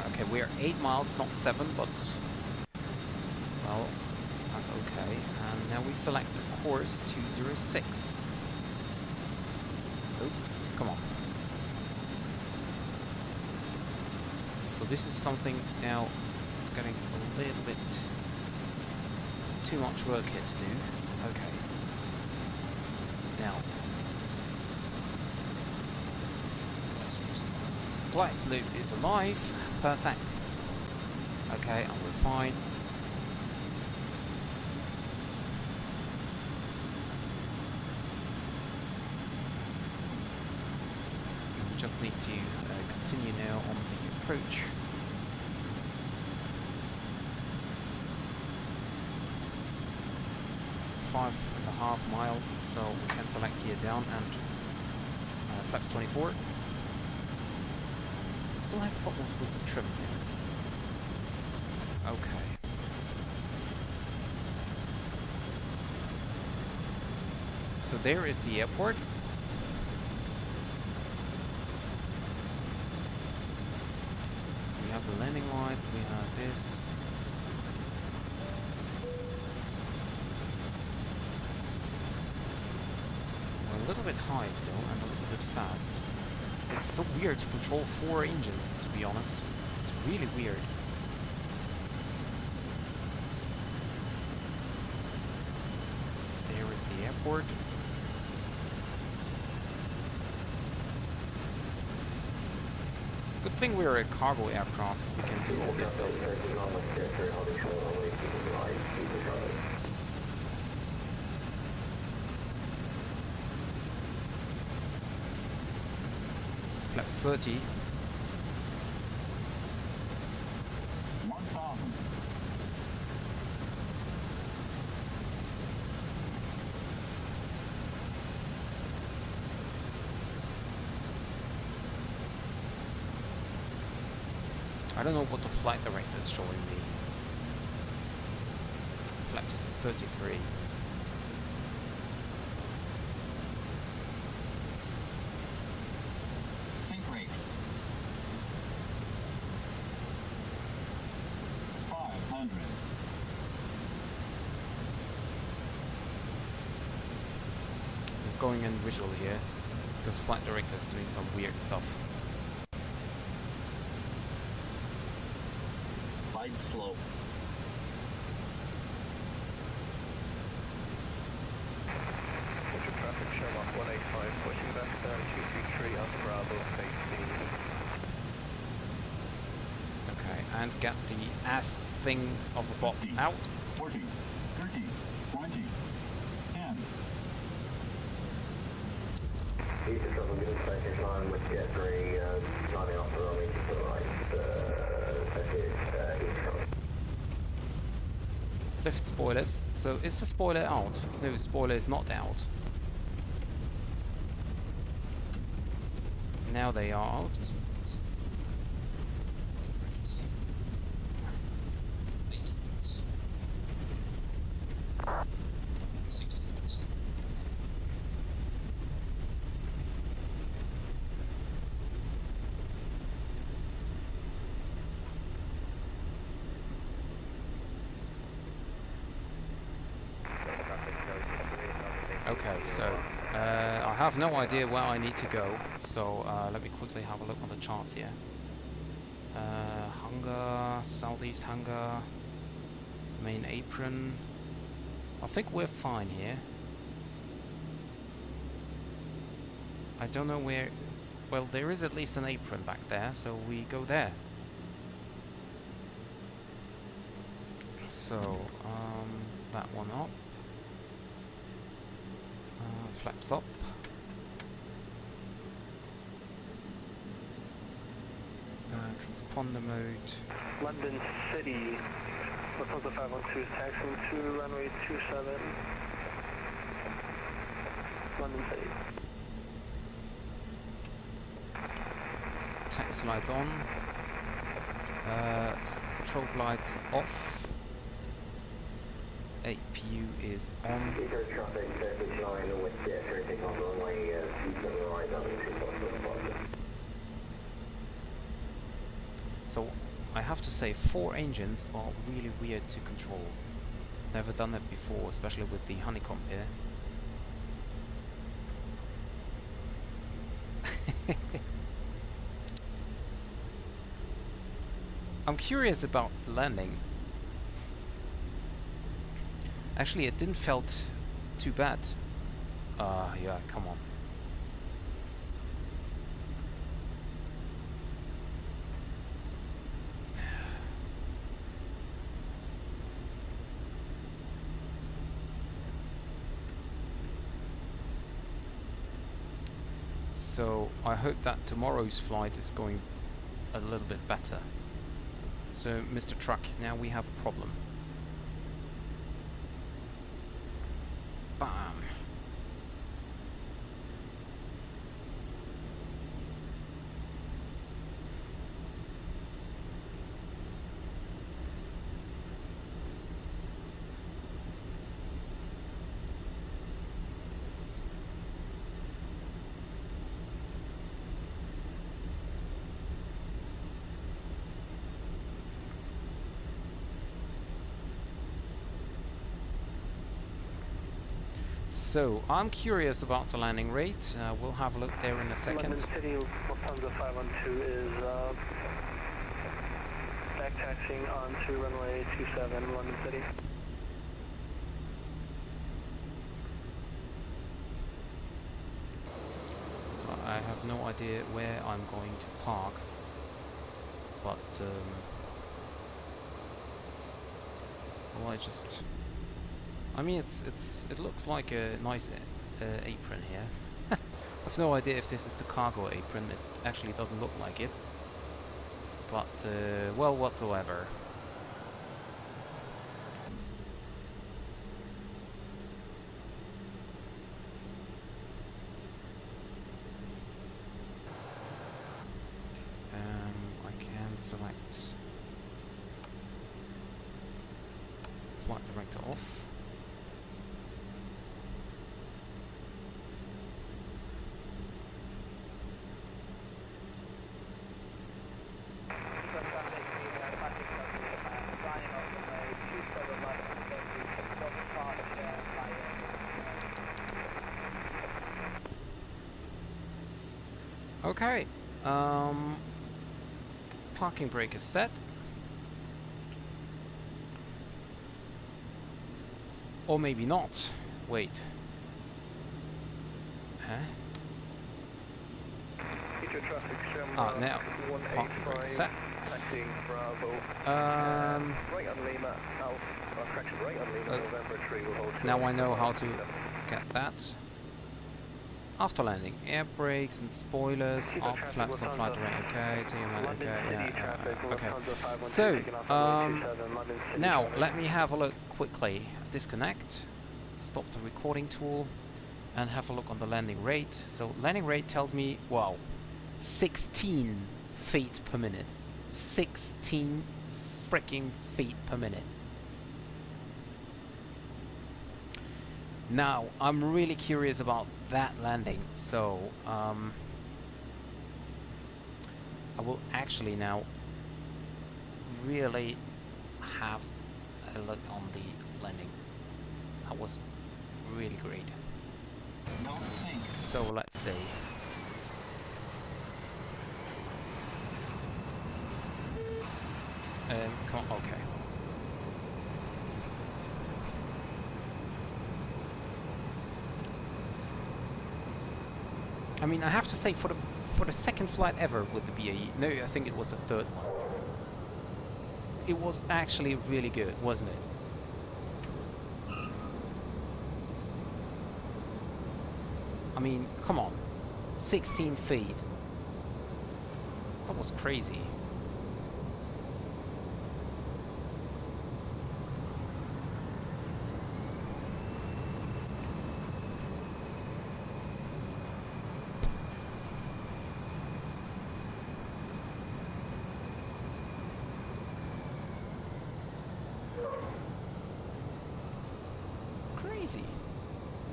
okay, we're 8 miles, not 7, but well, that's okay. And now we select the course 206. Oop, come on. So this is something now it's getting a little bit too much work here to do. Okay. Now, flight loop is alive. Perfect. Okay, and we're fine. We just need to continue now on the approach. .5 miles, so we can select gear down and flaps 24. Still have problems with the trim here. Okay. So there is the airport. We have the landing lights, we have this. A little bit high still and a little bit fast. It's so weird to control 4 engines, to be honest. It's really weird. There is the airport. Good thing we're a cargo aircraft, we can do all this stuff. Flaps 30. 1000. I don't know what the flight director is showing me. Flaps 33. Sink rate. 500. I'm going in visual here because flight director is doing some weird stuff. Glide slope. Traffic show up and get the ass thing of a bot 50, out. 40, 30, 20, 10. East of Trouble, good finish line with Jet 3, signing off the runway to the right, that is East Trouble. Lift spoilers. So is the spoiler out? No, the spoiler is not out. Now they are out. Okay, so I have no idea where I need to go, so let me quickly have a look on the charts here. Hangar, southeast hangar, main apron. I think we're fine here. I don't know where. Well, there is at least an apron back there, so we go there. So that one up. Flaps up. Transponder mode. London City, Lufthansa 512 is taxiing to runway 27. London City. Taxi lights on. Strobe lights off. APU is on. Eco traffic, finish line with Jet 3, taking off the runway to the right, up to So I have to say 4 engines are really weird to control. Never done that before, especially with the honeycomb here. I'm curious about the landing. Actually, it didn't felt too bad. Yeah, come on. So I hope that tomorrow's flight is going a little bit better. So, Mr. Truck, now we have a problem. Bam! So, I'm curious about the landing rate. We'll have a look there in a second. London City, Lufthansa 512 is back taxiing onto runway 27, London City. So I have no idea where I'm going to park, but well, I mean, it looks like a nice apron here. I've no idea if this is the cargo apron. It actually doesn't look like it, but well, whatsoever. I can select flight director off. Okay, parking brake is set. Or maybe not. Wait. Huh? Future Roger, traffic jam. Now, parking brake set. Taxiing Bravo. Right on Lima, correction, right on Lima, November 3 will hold. Now I know how to get that. After landing, air brakes and spoilers, arc flaps on flight right, okay, okay, yeah, okay. So, now let me have a look quickly. Disconnect, stop the recording tool, and have a look on the landing rate. So landing rate tells me, wow, 16 feet per minute. 16 freaking feet per minute. Now, I'm really curious about that landing, so I will actually now really have a look on the landing. That was really great. So let's see. Come on, okay. I mean, I have to say, for the second flight ever with the BAE, no, I think it was the third one. It was actually really good, wasn't it? I mean, come on, 16 feet. That was crazy.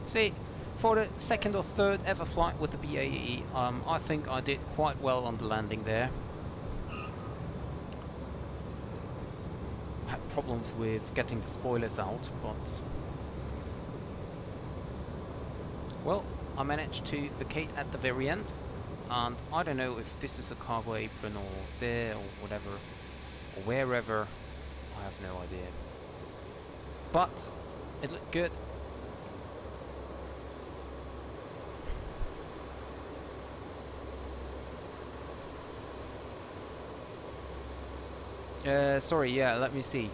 See, for the second or third ever flight with the BAE, I think I did quite well on the landing there. I had problems with getting the spoilers out, but well, I managed to vacate at the very end, and I don't know if this is a cargo apron or there or whatever, or wherever, I have no idea. But it looked good. Sorry, yeah, let me see.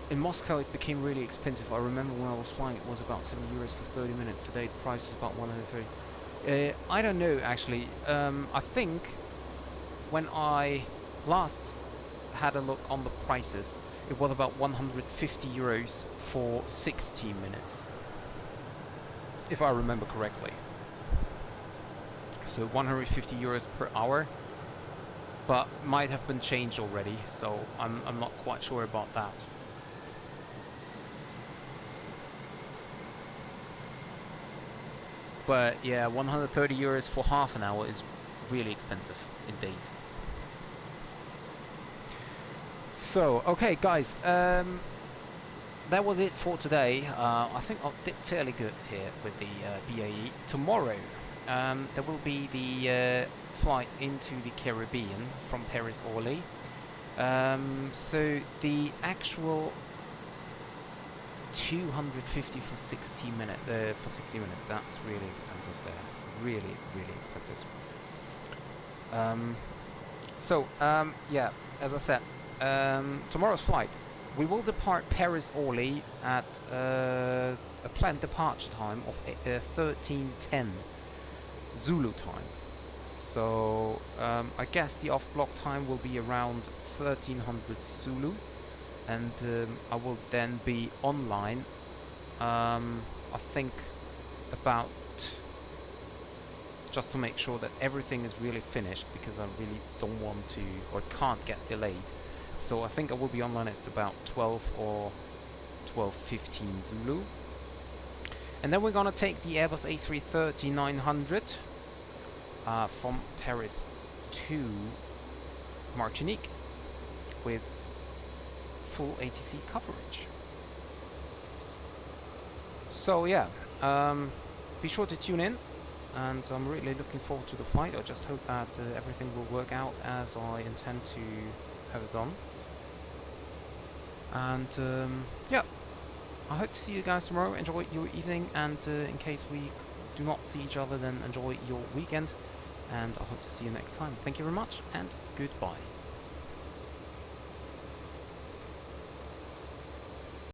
In Moscow it became really expensive. I remember when I was flying it was about 7 euros for 30 minutes. Today the price is about 130. I don't know actually. I think when I last had a look on the prices, it was about 150 euros for 60 minutes. If I remember correctly. So 150 euros per hour, but might have been changed already, so I'm not quite sure about that. But yeah, 130 euros for half an hour is really expensive indeed. So, okay guys, that was it for today. I think I did fairly good here with the BAE. Tomorrow there will be the flight into the Caribbean from Paris Orly. So the actual 250 for 60 minutes. That's really expensive there. Really, really expensive. Yeah, as I said, tomorrow's flight, we will depart Paris Orly at a planned departure time of 13:10 Zulu time. So I guess the off-block time will be around 1300 Zulu, and I will then be online. I think about, just to make sure that everything is really finished, because I really don't want to or can't get delayed. So I think I will be online at about 12 or 12:15 Zulu. And then we're gonna take the Airbus A330-900 from Paris to Martinique with full ATC coverage. So yeah, be sure to tune in, and I'm really looking forward to the flight. I just hope that everything will work out as I intend to have it done. And yeah, I hope to see you guys tomorrow. Enjoy your evening, and in case we do not see each other, then enjoy your weekend, and I hope to see you next time. Thank you very much, and goodbye.